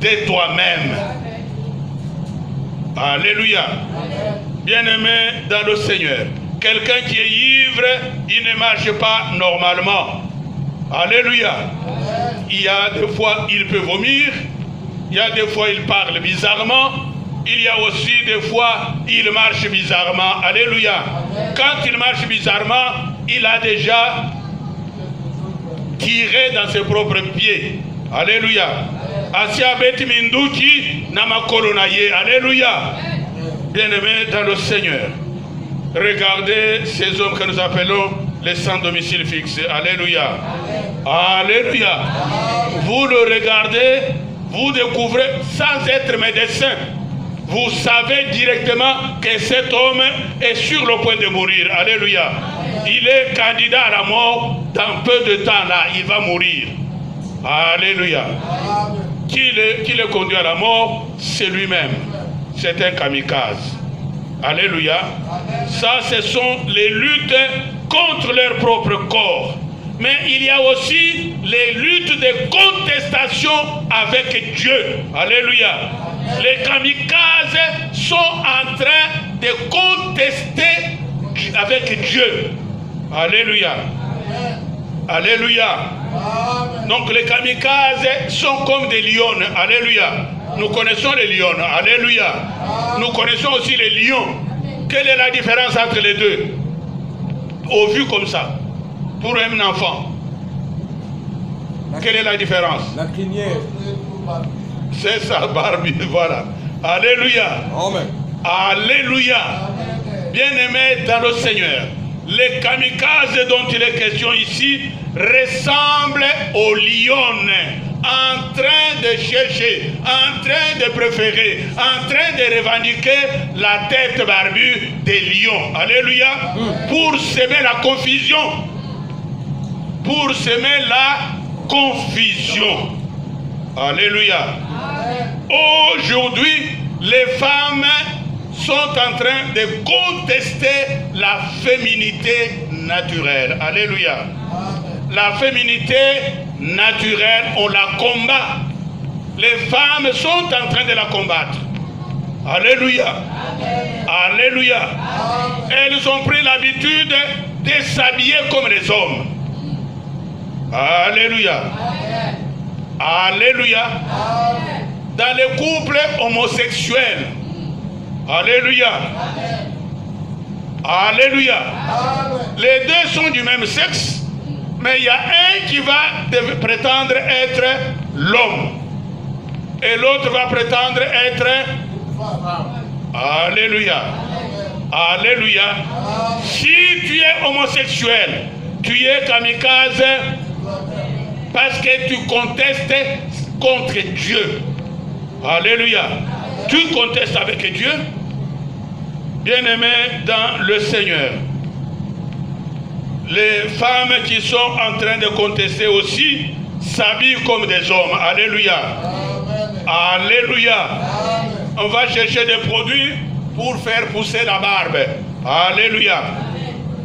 de toi-même. Alléluia. Bien-aimé dans le Seigneur, quelqu'un qui est ivre, il ne marche pas normalement. Alléluia. Il y a des fois, il peut vomir. Il y a des fois, il parle bizarrement. Il y a aussi des fois, il marche bizarrement. Alléluia. Quand il marche bizarrement, il a déjà tiré dans ses propres pieds. Alléluia. Asia beti minduki namakolonaye. Alléluia. Bien-aimés dans le Seigneur, regardez ces hommes que nous appelons les sans domicile fixe. Alléluia. Alléluia. Vous le regardez, vous découvrez sans être médecin. Vous savez directement que cet homme est sur le point de mourir. Alléluia. Il est candidat à la mort dans peu de temps là. Il va mourir. Alléluia. Qui le conduit à la mort, c'est lui-même. C'est un kamikaze. Alléluia. Ça, ce sont les luttes contre leur propre corps. Mais il y a aussi les luttes de contestation avec Dieu. Alléluia. Les kamikazes sont en train de contester avec Dieu. Alléluia. Alléluia. Donc les kamikazes sont comme des lions. Alléluia. Nous connaissons les lions. Alléluia. Nous connaissons aussi les lions. Quelle est la différence entre les deux? Au vu comme ça, pour un enfant, quelle est la différence? La crinière. C'est ça, Barbie, voilà. Alléluia. Amen. Alléluia. Bien-aimés dans le Seigneur, les kamikazes dont il est question ici ressemblent aux lions. en train de chercher, en train de préférer, en train de revendiquer la tête barbue des lions. Alléluia. Pour semer la confusion. Pour semer la confusion. Alléluia. Aujourd'hui, les femmes sont en train de contester la féminité naturelle. Alléluia. La féminité naturelle, on la combat. Les femmes sont en train de la combattre. Alléluia. Alléluia. Elles ont pris l'habitude de s'habiller comme les hommes. Alléluia. Alléluia. Dans les couples homosexuels. Alléluia. Alléluia. Les deux sont du même sexe, mais il y a un qui va prétendre être l'homme et l'autre va prétendre être... Alléluia. Alléluia. Si tu es homosexuel, tu es kamikaze parce que tu contestes contre Dieu. Alléluia. Tu contestes avec Dieu. Bien-aimés dans le Seigneur, les femmes qui sont en train de contester aussi s'habillent comme des hommes. Alléluia. Alléluia. On va chercher des produits pour faire pousser la barbe. Alléluia.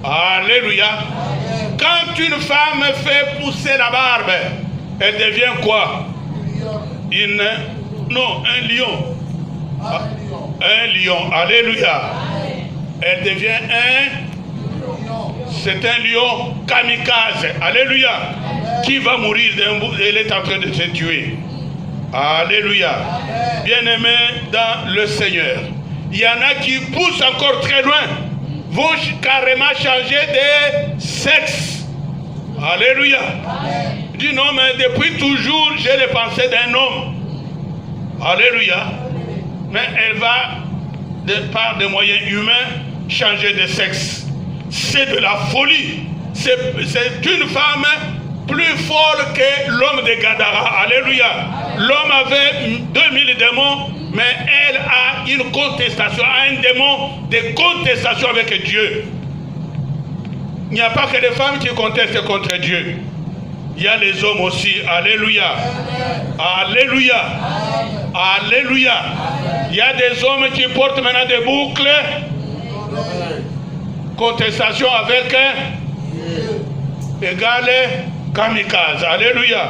Alléluia. Quand une femme fait pousser la barbe, elle devient quoi? Un lion. Un lion. Alléluia. Elle devient c'est un lion kamikaze. Alléluia. Qui va mourir, elle est en train de se tuer. Alléluia. Bien-aimés dans le Seigneur, il y en a qui poussent encore très loin, vont carrément changer de sexe. Alléluia. Dis non, mais depuis toujours, j'ai les pensées d'un homme. Alléluia. Mais elle va, par des moyens humains, changer de sexe. C'est de la folie. C'est une femme plus folle que l'homme de Gadara. Alléluia. L'homme avait 2000 démons, mais elle a une contestation, a un démon de contestation avec Dieu. Il n'y a pas que les femmes qui contestent contre Dieu. Il y a les hommes aussi. Alléluia. Alléluia. Alléluia. Il y a des hommes qui portent maintenant des boucles. Contestation avec égale kamikaze. Alléluia.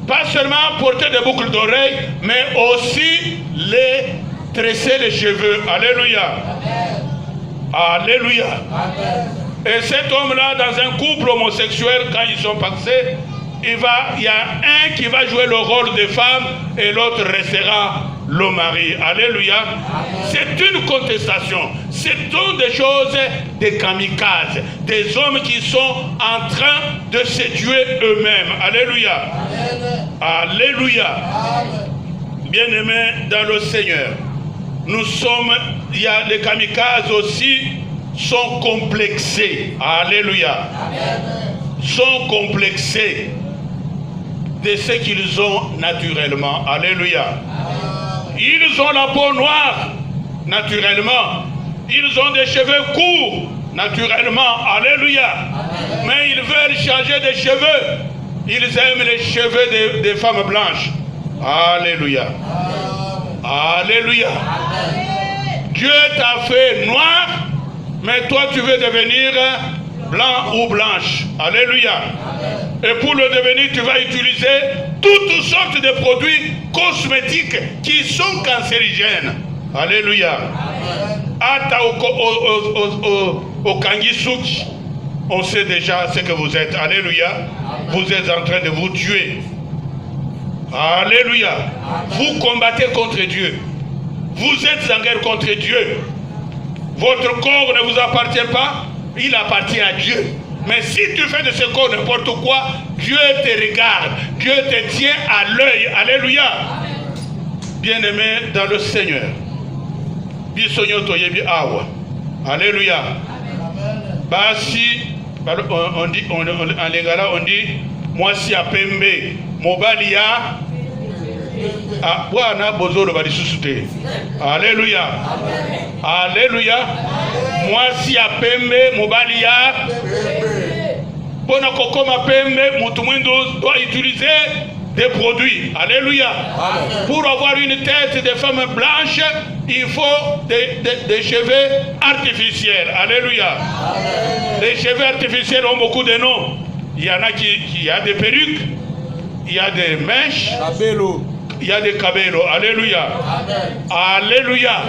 Pas seulement porter des boucles d'oreilles, mais aussi les tresser les cheveux. Alléluia. Alléluia. Et cet homme-là, dans un couple homosexuel, quand ils sont passés, il y a un qui va jouer le rôle de femme et l'autre restera le mari. Alléluia. C'est une contestation. Ce sont des choses des kamikazes, des hommes qui sont en train de se tuer eux-mêmes. Alléluia. Alléluia. Bien-aimés dans le Seigneur, il y a les kamikazes aussi, sont complexés. Alléluia. Sont complexés de ce qu'ils ont naturellement. Alléluia. Ils ont la peau noire naturellement. Ils ont des cheveux courts naturellement. Alléluia. Mais ils veulent changer de cheveux. Ils aiment les cheveux des femmes blanches. Alléluia. Alléluia. Dieu t'a fait noir, mais toi tu veux devenir blanc ou blanche. Alléluia. Et pour le devenir, tu vas utiliser toutes sortes de produits cosmétiques qui sont cancérigènes. Alléluia. Ata au Kangisuki, on sait déjà ce que vous êtes. Alléluia. Vous êtes en train de vous tuer. Alléluia. Vous combattez contre Dieu. Vous êtes en guerre contre Dieu. Votre corps ne vous appartient pas, il appartient à Dieu. Mais si tu fais de ce corps n'importe quoi, Dieu te regarde, Dieu te tient à l'œil. Alléluia. Bien-aimé dans le Seigneur. Alléluia. Basi, on dit, en lingala, on dit, moi si à Pembe, Mobalia. Ah, Bwana bozolo balisusu te. Alléluia. Alléluia. Mwasi ya pembe Mobalia. Bona kokoma pembe mutu mwendo doit utiliser des produits. Alléluia. Pour avoir une tête de femme blanche, il faut des cheveux artificiels. Alléluia. Les cheveux artificiels ont beaucoup de noms. Il y en a qui a des perruques, il y a des mèches, il y a des cabellos. Alléluia. Alléluia.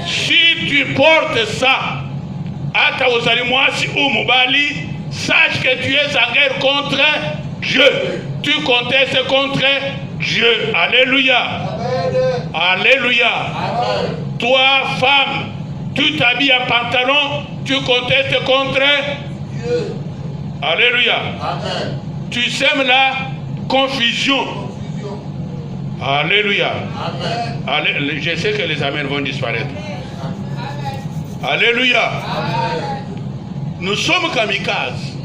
Si tu portes ça, ata ozali mwasi ou mobali, sache que tu es en guerre contre Dieu. Tu contestes contre Dieu. Alléluia. Alléluia. Toi, femme, tu t'habilles en pantalon, tu contestes contre Dieu. Alléluia. Tu sèmes la confusion. Alléluia. Je sais que les amens vont disparaître. Alléluia. Nous sommes kamikazes.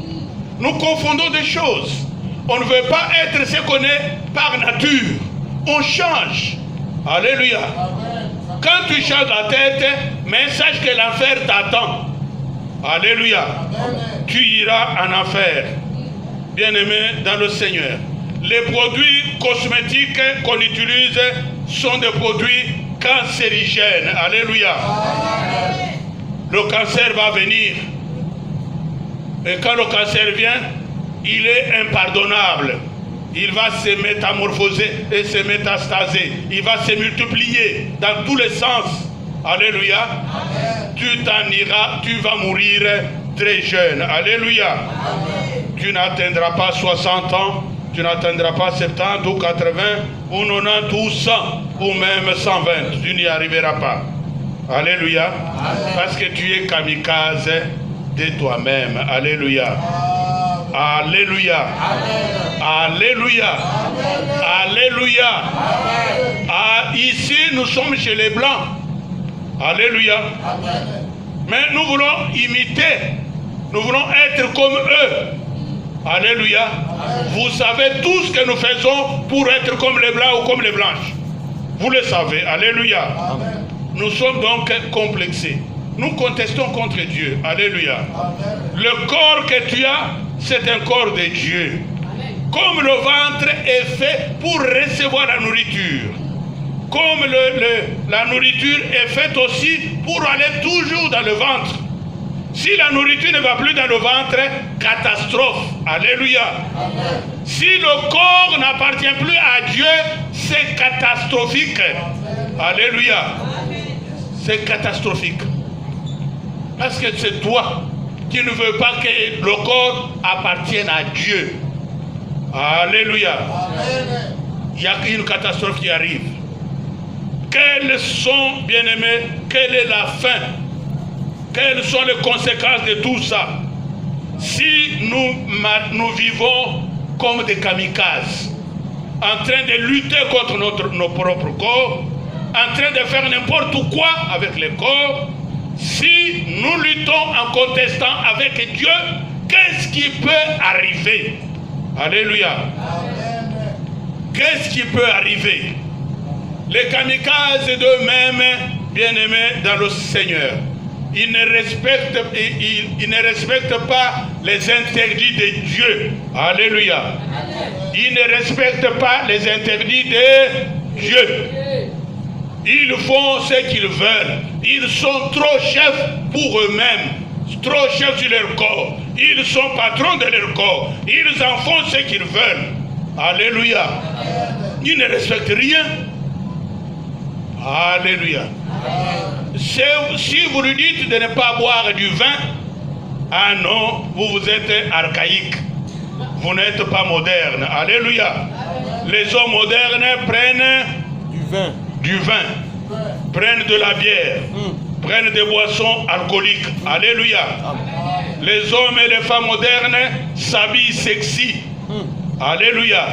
Nous confondons des choses. On ne veut pas être ce qu'on est par nature. On change. Alléluia. Quand tu changes la tête, mais sache que l'enfer t'attend. Alléluia. Tu iras en enfer. Bien-aimé dans le Seigneur. Les produits cosmétiques qu'on utilise sont des produits cancérigènes. Alléluia. Le cancer va venir. Et quand le cancer vient, il est impardonnable. Il va se métamorphoser et se métastaser. Il va se multiplier dans tous les sens. Alléluia. Tu t'en iras, tu vas mourir très jeune. Alléluia. Tu n'atteindras pas 60 ans, tu n'atteindras pas 70 ou 80 ou 90 ou 100 ou même 120. Tu n'y arriveras pas. Alléluia. Parce que tu es kamikaze de toi-même. Alléluia. Alléluia. Alléluia. Alléluia. Ah, ici, nous sommes chez les Blancs. Alléluia. Mais nous voulons imiter. Nous voulons être comme eux. Alléluia. Vous savez tout ce que nous faisons pour être comme les Blancs ou comme les Blanches. Vous le savez. Alléluia. Nous sommes donc complexés. Nous contestons contre Dieu. Alléluia. Le corps que tu as, c'est un corps de Dieu. Comme le ventre est fait pour recevoir la nourriture. Comme la nourriture est faite aussi pour aller toujours dans le ventre. Si la nourriture ne va plus dans le ventre, catastrophe. Alléluia. Si le corps n'appartient plus à Dieu, c'est catastrophique. Alléluia. C'est catastrophique. Parce que c'est toi qui ne veux pas que le corps appartienne à Dieu. Alléluia. Il y a une catastrophe qui arrive. Quelles sont, bien-aimés, quelle est la fin? Quelles sont les conséquences de tout ça? Si nous vivons comme des kamikazes, en train de lutter contre nos propres corps, en train de faire n'importe quoi avec les corps, si nous luttons en contestant avec Dieu, qu'est-ce qui peut arriver? Alléluia. Qu'est-ce qui peut arriver? Les kamikazes d'eux-mêmes, bien-aimés dans le Seigneur, ils ne respectent pas les interdits de Dieu. Alléluia. Ils ne respectent pas les interdits de Dieu. Ils font ce qu'ils veulent. Ils sont trop chefs pour eux-mêmes, trop chefs sur leur corps. Ils sont patrons de leur corps. Ils en font ce qu'ils veulent. Alléluia. Ils ne respectent rien. Alléluia. Si vous lui dites de ne pas boire du vin, ah non, vous êtes archaïque. Vous n'êtes pas moderne. Alléluia. Les hommes modernes prennent du vin, prennent de la bière, prennent des boissons alcooliques. Alléluia. Les hommes et les femmes modernes s'habillent sexy. Alléluia.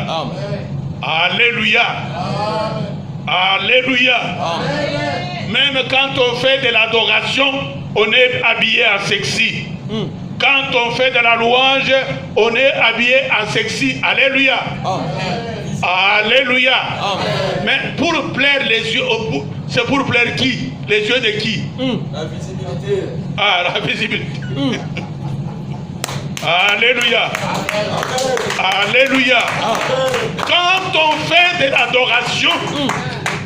Alléluia. Alléluia. Même quand on fait de l'adoration, on est habillé en sexy. Quand on fait de la louange, on est habillé en sexy. Alléluia. Alléluia. Mais pour plaire les yeux, c'est pour plaire qui? Les yeux de qui? La visibilité. Ah, la visibilité. Alléluia. Alléluia. Quand on fait de l'adoration,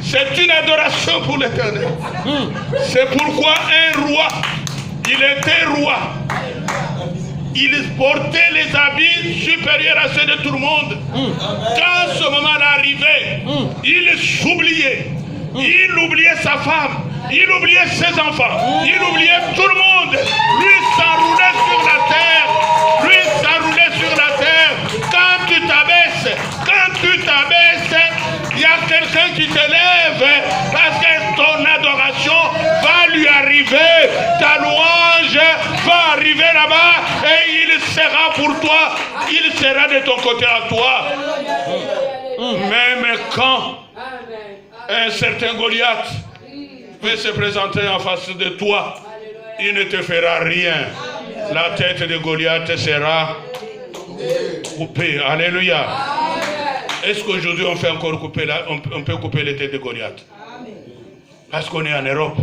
c'est une adoration pour l'Éternel. C'est pourquoi un roi, il était roi. Il portait les habits supérieurs à ceux de tout le monde. Quand ce moment-là arrivait, il s'oubliait. Il oubliait sa femme. Il oubliait ses enfants. Il oubliait tout le monde. Lui s'enroulait sur la terre. Lui s'enroulait sur la terre. Quand tu t'abaisses, il y a quelqu'un qui te lève parce que ton adoration va lui arriver. Ta louange va arriver là-bas et il sera pour toi. Il sera de ton côté à toi. Même quand un certain Goliath peut se présenter en face de toi, il ne te fera rien. La tête de Goliath sera coupée. Alléluia. Est-ce qu'aujourd'hui on fait encore couper on peut couper les têtes de Goliath? Parce qu'on est en Europe.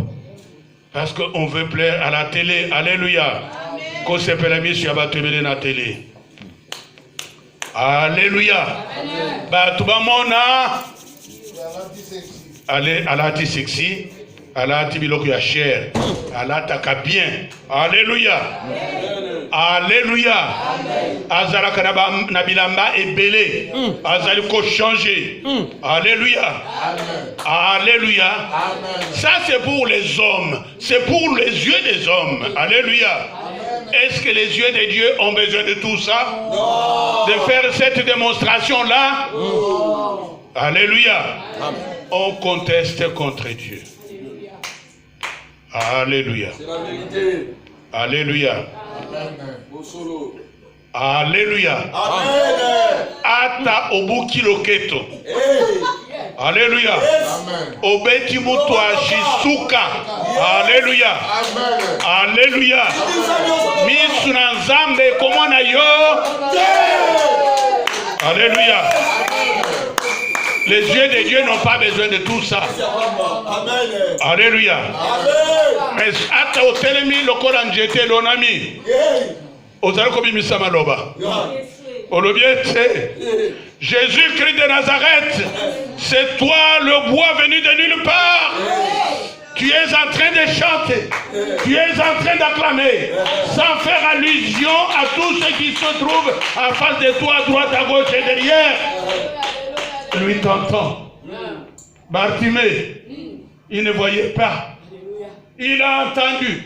Parce qu'on veut plaire à la télé. Alléluia. Qu'on s'appelle sur la télé. Alléluia. Bah tout le monde allez à la sexy. Allah tibiloko ya cher. Allah taka bien. Alléluia. Alléluia. Azala kanaba nabilamba et belé. Azali ko changer. Alléluia. Alléluia. Ça c'est pour les hommes. C'est pour les yeux des hommes. Alléluia. Est-ce que les yeux de Dieu ont besoin de tout ça? Non. De faire cette démonstration là? Non. Alléluia. On conteste contre Dieu. Alléluia. C'est la vérité. Alléluia. Amen. Alléluia. Amen. Ata obuki loketo. Alléluia. Amen. Obeti mutu ashisuka. Alléluia. Amen. Alléluia. Misu na nzambe komona yo. Alléluia. Les yeux de Dieu n'ont pas besoin de tout ça. Amen. Alléluia. Amen. Mais ata otelemi lokola njete lonami. Ozali kobimisa maloba. Olobiete. Jésus-Christ de Nazareth, c'est toi le bois venu de nulle part. Tu es en train de chanter, tu es en train d'acclamer, sans faire allusion à tous ceux qui se trouvent en face de toi, à droite, à gauche et derrière. Lui t'entend. Bartimée, il ne voyait pas. Il a entendu.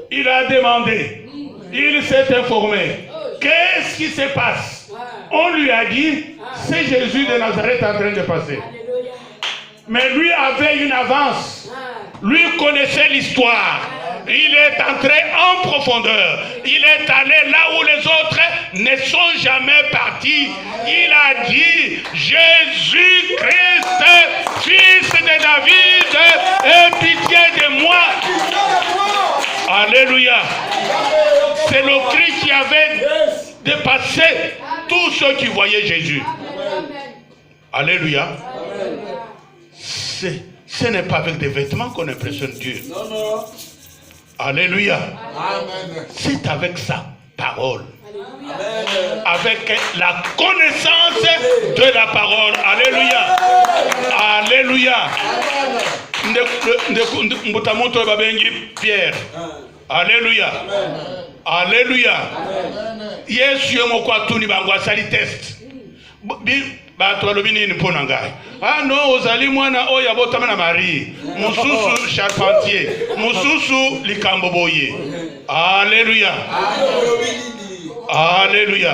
Il a demandé. Il s'est informé. Qu'est-ce qui se passe? On lui a dit, c'est Jésus de Nazareth en train de passer. Mais lui avait une avance. Lui connaissait l'histoire. Il est entré en profondeur. Il est allé là où les autres ne sont jamais partis. Il a dit, Jésus-Christ, fils de David, aie pitié de moi. Alléluia. C'est le cri qui avait dépassé tous ceux qui voyaient Jésus. Alléluia. Ce n'est pas avec des vêtements qu'on impressionne Dieu. Non, non. Alléluia. Amen. C'est avec sa parole. Amen. Avec la connaissance de la parole. Alléluia. Alléluia. Mbutamoto babengi Pierre. Alléluia. Alléluia. Yesu yomoko atuni bango asali test. Bato balobi nini mpona ngai? Ah non, ozali mwana oyo abotama na Marie. Mususu charpentier. Mususu likambo boye. Alléluia. Alléluia.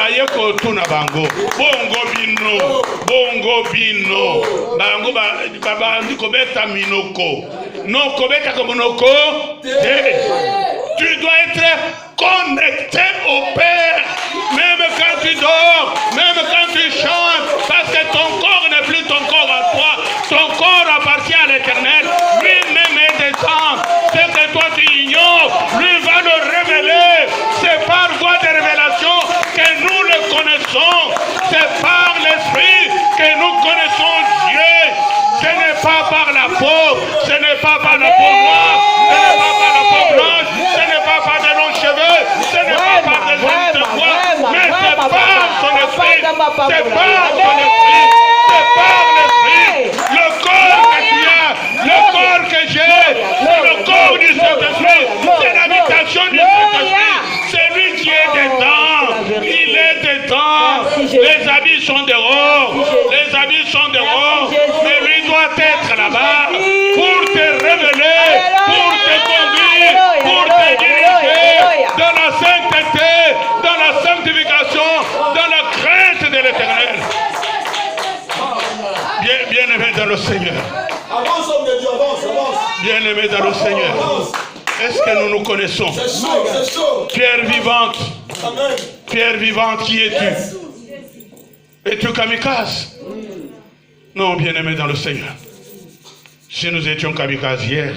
Ayeko tuna bango. Bongo bino. Bongo bino. Bango baba ndikobeta minoko. Non kobeta komonoko. Tu dois être connecté au Père. Même quand tu dors, même quand tu chantes, parce que ton corps n'est plus ton corps à toi. Ton corps appartient à l'Éternel. Lui-même est des anges. Ce que toi tu ignores, lui va le révéler. C'est par voie de révélation que nous le connaissons. C'est par l'Esprit connaissons Dieu. Ce n'est pas par la peau, ce n'est pas par la peau noire, ce n'est pas par la peau blanche, ce n'est pas par de longs cheveux, ce n'est pas par des jolies de voix, mais c'est par son esprit, c'est par son esprit, c'est par l'esprit. Le corps que tu as, le corps que j'ai, c'est le corps du Saint-Esprit, c'est l'habitation du Saint-Esprit, c'est lui qui est dedans, il est dedans. Les habits sont dehors, les habits sont dehors, mais lui doit être là-bas pour te révéler, pour te conduire, pour te diriger dans la sainteté, dans la sanctification, dans la crainte de l'Éternel. Bien-aimé dans le Seigneur. Avance, homme de Dieu, avance. Bien-aimé dans le Seigneur. Est-ce que nous nous connaissons? C'est chaud. Pierre vivante. Amen. Pierre vivante, qui es-tu? Es-tu kamikaze? Non, bien-aimé dans le Seigneur. Si nous étions kamikazes hier,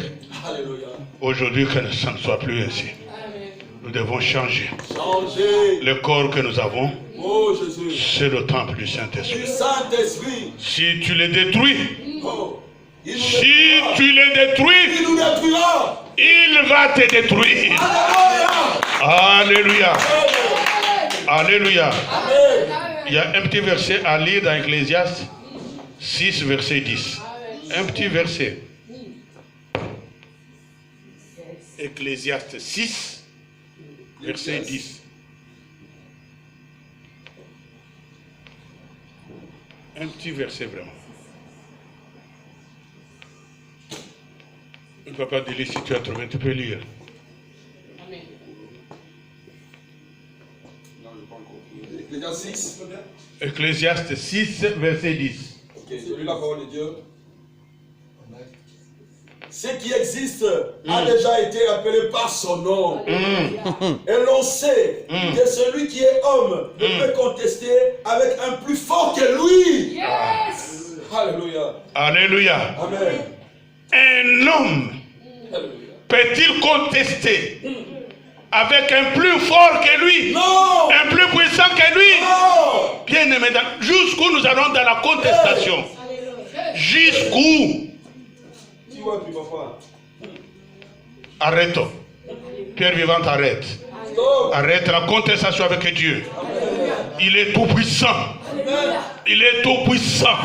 aujourd'hui que ça ne soit plus ainsi. Nous devons changer. Le corps que nous avons, c'est le temple du Saint-Esprit. Si tu le détruis, il va te détruire. Alléluia. Alléluia. Il y a un petit verset à lire dans Ecclésiaste 6, verset 10. Un petit verset. Ecclésiaste 6, verset 10. Un petit verset vraiment. Ne peux pas dire si tu as trouvé, tu peux lire. Ecclésiaste 6, verset 10. Ok, j'ai lu la parole de Dieu. Ce qui existe a déjà été appelé par son nom. Et l'on sait que celui qui est homme ne peut contester avec un plus fort que lui. Yes. Alléluia. Alléluia. Amen. Un homme peut-il contester avec un plus fort que lui? Non. Un plus puissant que lui? Non. Bien aimé, jusqu'où nous allons dans la contestation? Jusqu'où? Arrêtons. Pierre vivante, arrête. Arrête la contestation avec Dieu. Il est tout puissant. Il est tout puissant.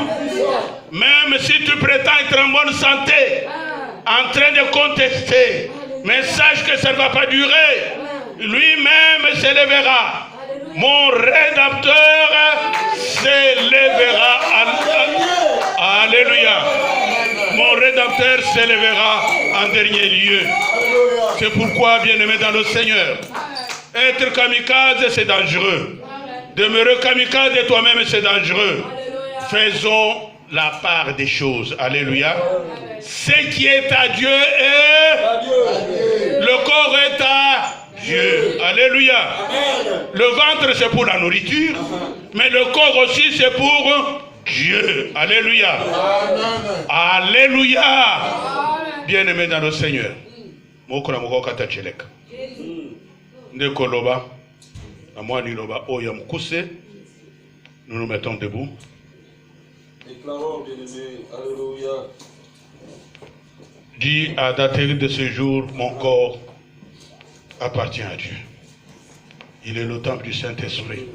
Même si tu prétends être en bonne santé, en train de contester, mais sache que ça ne va pas durer. Lui-même s'élèvera. Mon Rédempteur s'élèvera. Alléluia. Mon Rédempteur s'élèvera en dernier lieu. C'est pourquoi, bien-aimé dans le Seigneur, être kamikaze, c'est dangereux. Demeurer kamikaze de toi-même, c'est dangereux. Faisons la part des choses. Alléluia. Ce qui est à Dieu est... Le corps est à Dieu. Alléluia. Le ventre, c'est pour la nourriture, mais le corps aussi, c'est pour Dieu. Alléluia. Alléluia. Bien-aimé dans le Seigneur. Nous nous mettons debout. Déclarons, bien-aimé. Alléluia. Dis à dater de ce jour, mon corps appartient à Dieu. Il est le temple du Saint-Esprit.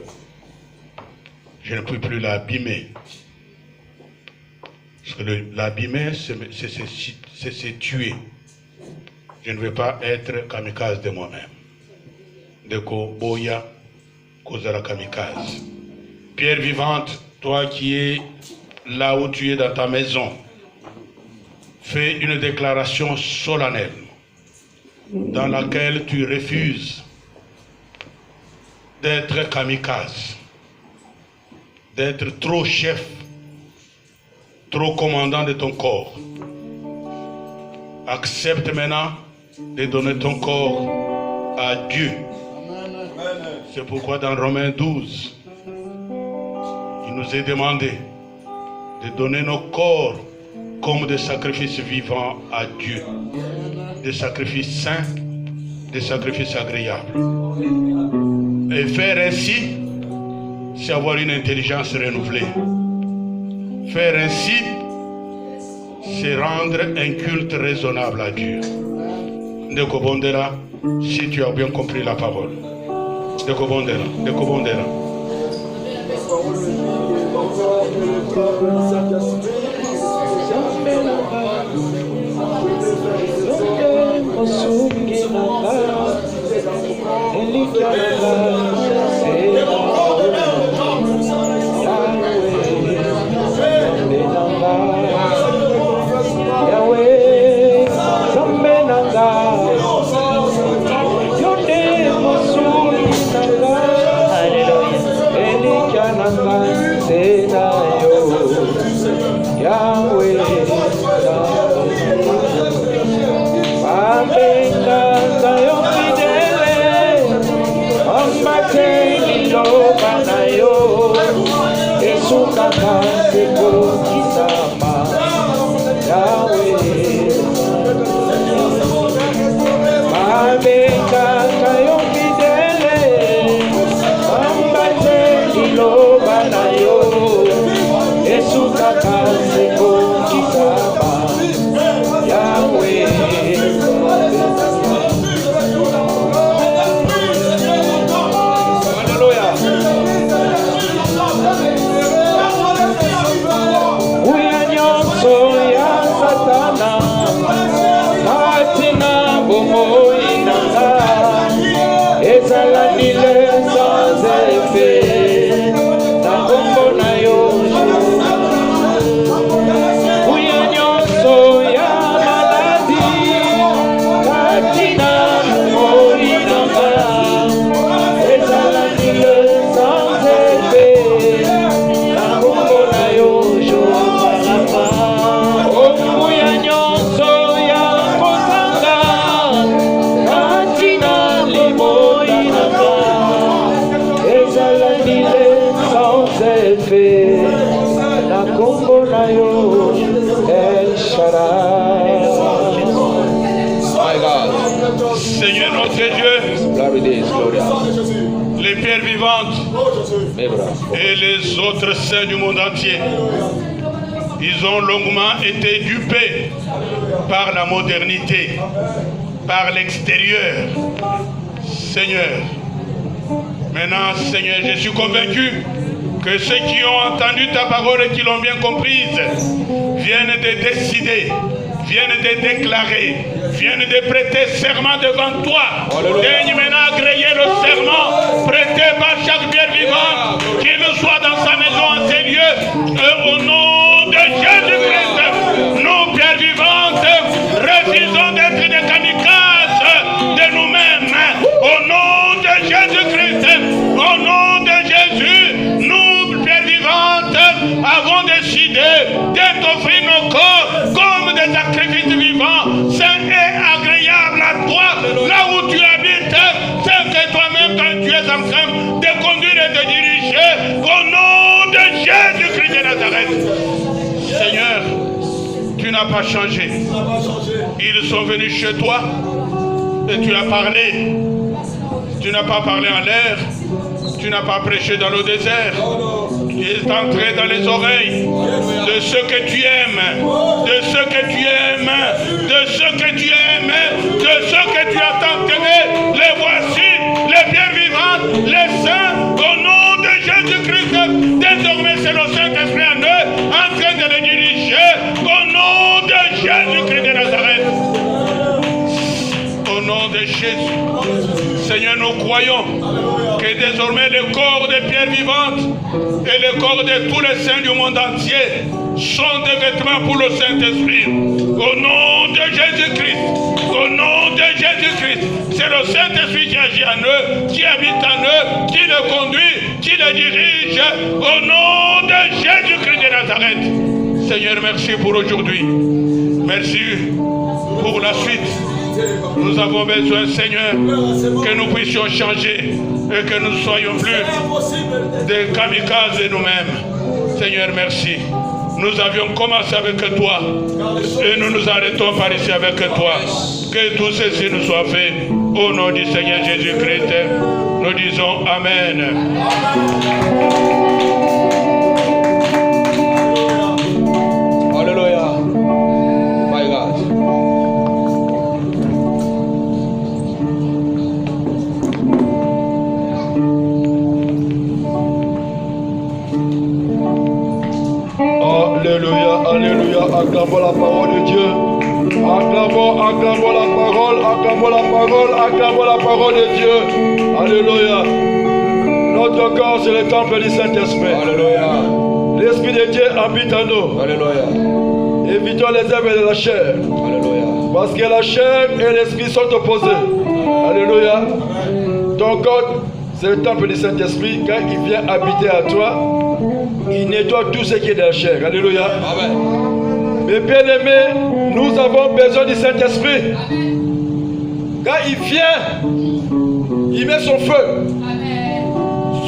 Je ne peux plus l'abîmer. Parce que l'abîmer, c'est se tuer. Je ne veux pas être kamikaze de moi-même. Deko boya kozala kamikaze. Pierre vivante, toi qui es là où tu es dans ta maison, fais une déclaration solennelle dans laquelle tu refuses d'être kamikaze, d'être trop chef, trop commandant de ton corps. Accepte maintenant de donner ton corps à Dieu. C'est pourquoi dans Romains 12, il nous est demandé de donner nos corps comme des sacrifices vivants à Dieu. Des sacrifices saints, des sacrifices agréables. Et faire ainsi, c'est avoir une intelligence renouvelée. Faire ainsi, c'est rendre un culte raisonnable à Dieu. Ndeko Bondela, si tu as bien compris la parole. Ndeko Bondela, Ndeko Bondela. Seigneur notre Dieu, les pierres vivantes et les autres saints du monde entier, ils ont longuement été dupés par la modernité, par l'extérieur. Seigneur, maintenant, Seigneur, je suis convaincu que ceux qui ont entendu ta parole et qui l'ont bien comprise viennent de décider, viennent de déclarer, viennent de prêter serment devant toi. Daigne maintenant agréer le serment prêté par chaque pierre vivante, qu'il soit dans sa maison, en ces lieux, au nom de Jésus-Christ. Nous, pierres vivantes, refusons d'être des kamikazes de nous-mêmes. Au nom de Jésus-Christ, au nom de Jésus, nous, pierres vivantes, avons décidé d'offrir nos corps comme des sacrifices vivants, saints et agréables à toi, là où tu habites, c'est que toi-même, quand tu es en train de conduire et de diriger, au nom de Jésus-Christ de Nazareth. Seigneur, tu n'as pas changé. Ils sont venus chez toi et tu as parlé. Tu n'as pas parlé en l'air. Tu n'as pas prêché dans le désert. Tu es entré dans les oreilles de ceux que tu aimes, de ceux que tu aimes, de ceux que tu aimes, de ceux que tu as tant aimé. Les voici, les pierres vivantes, les saints, au nom de Jésus-Christ. Désormais, c'est le Saint-Esprit en eux, en train de les diriger, au nom de Jésus-Christ de Nazareth. Au nom de Jésus, Seigneur, nous croyons que désormais le corps des pierres vivantes et le corps de tous les saints du monde entier sont des vêtements pour le Saint-Esprit. Au nom de Jésus-Christ, au nom de Jésus-Christ, c'est le Saint-Esprit qui agit en eux, qui habite en eux, qui les conduit, qui les dirige. Au nom de Jésus-Christ de Nazareth. Seigneur, merci pour aujourd'hui. Merci pour la suite. Nous avons besoin, Seigneur, que nous puissions changer et que nous ne soyons plus des kamikazes nous-mêmes. Seigneur, merci. Nous avions commencé avec toi et nous nous arrêtons par ici avec toi. Que tout ceci nous soit fait. Au nom du Seigneur Jésus-Christ, nous disons Amen. Alléluia, alléluia, acclamons la parole de Dieu. Acclamons la parole, acclamons la parole de Dieu. Alléluia. Notre corps, c'est le temple du Saint-Esprit. Alléluia. L'Esprit de Dieu habite en nous. Alléluia. Évitons les œuvres de la chair. Alléluia. Parce que la chair et l'esprit sont opposés. Alléluia. Ton corps, c'est le temple du Saint-Esprit. Quand il vient habiter à toi, il nettoie tout ce qui est de la chair. Alléluia. Amen. Mes bien-aimés, nous avons besoin du Saint-Esprit. Quand il vient, il met son feu.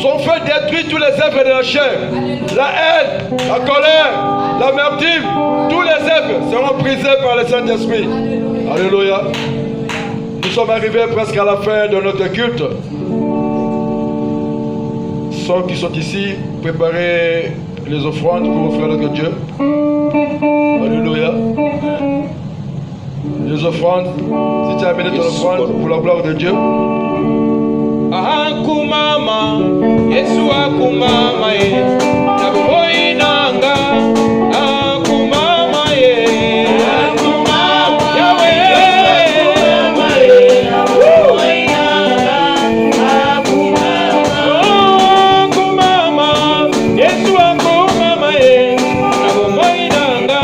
Son feu détruit tous les œuvres de la chair. La haine, la colère, l'amertume, tous les œuvres seront brisés par le Saint-Esprit. Alléluia. Nous sommes arrivés presque à la fin de notre culte. Ceux qui sont ici, préparez les offrandes pour offrir à notre Dieu. Alléluia. Les offrandes, si tu as amené ton offrande pour la gloire de Dieu. Akumama, Yesu akumama ye, naboi nanga, akumama ye, akumama Yahweh, akumama ye, naboi nanga, akumama, Yesu akumama ye, naboi nanga,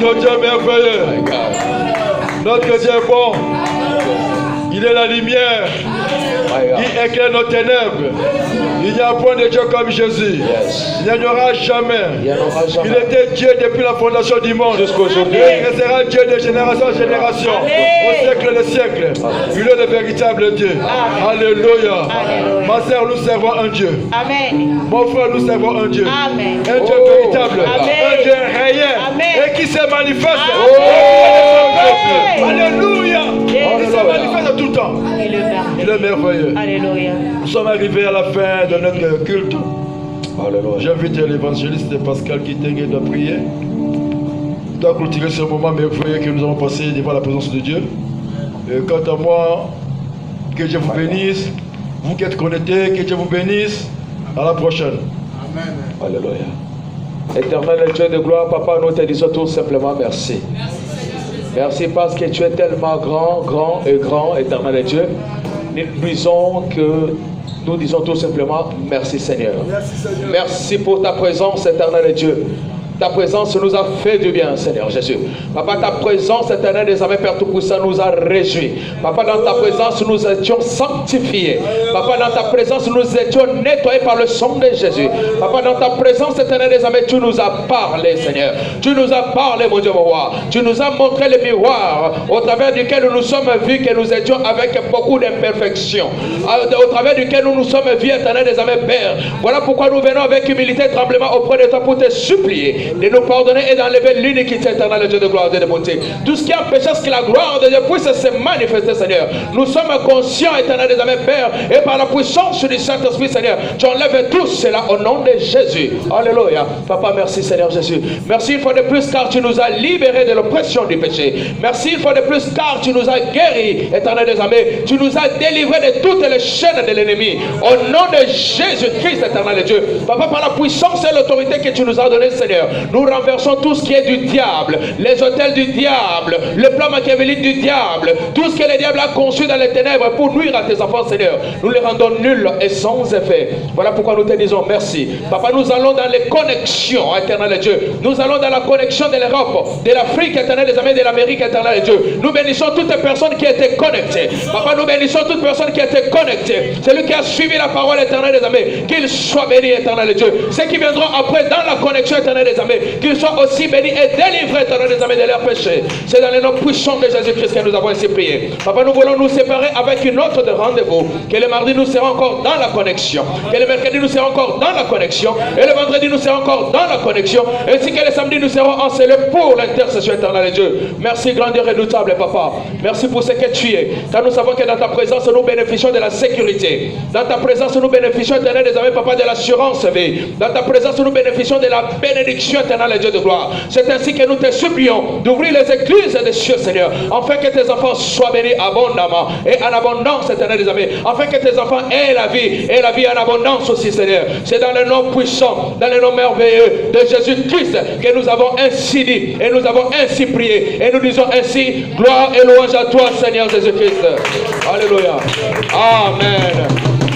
Notre Dieu merveilleux. Notre Dieu est bon. Il est la lumière qui éclaire nos ténèbres. Il n'y a point de Dieu comme Jésus. Il n'y en aura jamais. Il était Dieu depuis la fondation du monde. Jusqu'aujourd'hui. Il restera Dieu de génération en génération. Au siècle des siècles. Il est le véritable Dieu. Alléluia. Ma sœur, nous servons un Dieu. Amen. Mon frère, nous servons un Dieu. Amen. Un Dieu véritable. Un Dieu réel. Et qui se manifeste. Alléluia. Il se manifeste tout le temps. Il est merveilleux. Alléluia. Nous sommes arrivés à la fin de notre culte. J'invite l'évangéliste Pascal Kitenge de prier. Nous allons clôturer ce moment merveilleux que nous avons passé devant la présence de Dieu. Et quant à moi, que Dieu vous bénisse. Vous qui êtes connectés, que Dieu vous bénisse. À la prochaine. Amen. Alléluia. Éternel Dieu de gloire, Papa, nous te disons tout simplement merci. Merci parce que tu es tellement grand, grand et grand, éternel Dieu. Nous disons que Nous disons tout simplement merci Seigneur. Merci Seigneur. Merci pour ta présence, éternel Dieu. Ta présence nous a fait du bien, Seigneur Jésus. Papa, ta présence, éternel des armées, Père Tout-Puissant, nous a réjouis. Papa, dans ta présence, nous étions sanctifiés. Papa, dans ta présence, nous étions nettoyés par le sang de Jésus. Papa, dans ta présence, éternel des armées, tu nous as parlé, Seigneur. Tu nous as parlé, mon Dieu, mon roi. Tu nous as montré le miroir au travers duquel nous nous sommes vus que nous étions avec beaucoup d'imperfections. Au travers duquel nous nous sommes vus, éternel des armées, Père. Voilà pourquoi nous venons avec humilité et tremblement auprès de toi pour te supplier de nous pardonner et d'enlever l'iniquité éternelle de Dieu de gloire et de bonté. Tout ce qui empêche à ce que la gloire de Dieu puisse se manifester, Seigneur. Nous sommes conscients, éternel des armées, Père, et par la puissance du Saint-Esprit, Seigneur, tu enlèves tout cela au nom de Jésus. Alléluia. Papa, merci, Seigneur Jésus. Merci une fois de plus, car tu nous as libérés de l'oppression du péché. Merci une fois de plus, car tu nous as guéris, éternel des armées. Tu nous as délivrés de toutes les chaînes de l'ennemi. Au nom de Jésus-Christ, éternel de Dieu. Papa, par la puissance et l'autorité que tu nous as donnée, Seigneur, nous renversons tout ce qui est du diable, les hôtels du diable, le plan machiavélique du diable, tout ce que le diable a conçu dans les ténèbres pour nuire à tes enfants, Seigneur. Nous les rendons nuls et sans effet. Voilà pourquoi nous te disons merci. Papa, nous allons dans les connexions, éternel de Dieu. Nous allons dans la connexion de l'Europe, de l'Afrique, éternel des armées, de l'Amérique, éternel de Dieu. Nous bénissons toutes les personnes qui étaient connectées. Papa, nous bénissons toutes les personnes qui étaient connectées. Celui qui a suivi la parole éternelle des armées, qu'il soit béni, éternel de Dieu. Ceux qui viendront après dans la connexion éternelle des armées, qu'ils soient aussi bénis et délivrés, éternel des armées, de leurs péchés. C'est dans les noms puissants de Jésus-Christ que nous avons ainsi prié. Papa, nous voulons nous séparer avec une autre de rendez-vous. Que le mardi, nous serons encore dans la connexion. Que le mercredi, nous serons encore dans la connexion. Et le vendredi, nous serons encore dans la connexion. Ainsi que le samedi, nous serons encelés pour l'intercession éternelle de Dieu. Merci, grand Dieu redoutable, Papa. Merci pour ce que tu es. Car nous savons que dans ta présence, nous bénéficions de la sécurité. Dans ta présence, nous bénéficions, éternel des armées, Papa, de l'assurance vie. Dans ta présence, nous bénéficions de la bénédiction éternelle de Dieu de gloire. C'est ainsi que nous te supplions d'ouvrir les églises des cieux, Seigneur, afin que tes enfants soient bénis abondamment et en abondance, éternel des armées, afin que tes enfants aient la vie et la vie en abondance aussi, Seigneur. C'est dans le nom puissant, dans le nom merveilleux de Jésus-Christ que nous avons ainsi dit et nous avons ainsi prié et nous disons ainsi gloire et louange à toi, Seigneur Jésus-Christ. Alléluia. Amen.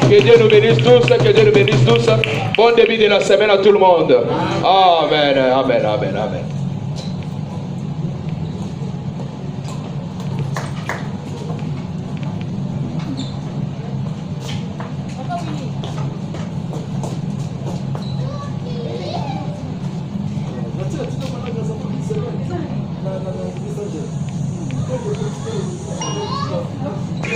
Que Dieu nous bénisse tous, que Dieu nous bénisse tous. Bon début de la semaine à tout le monde. Amen, amen, amen, amen.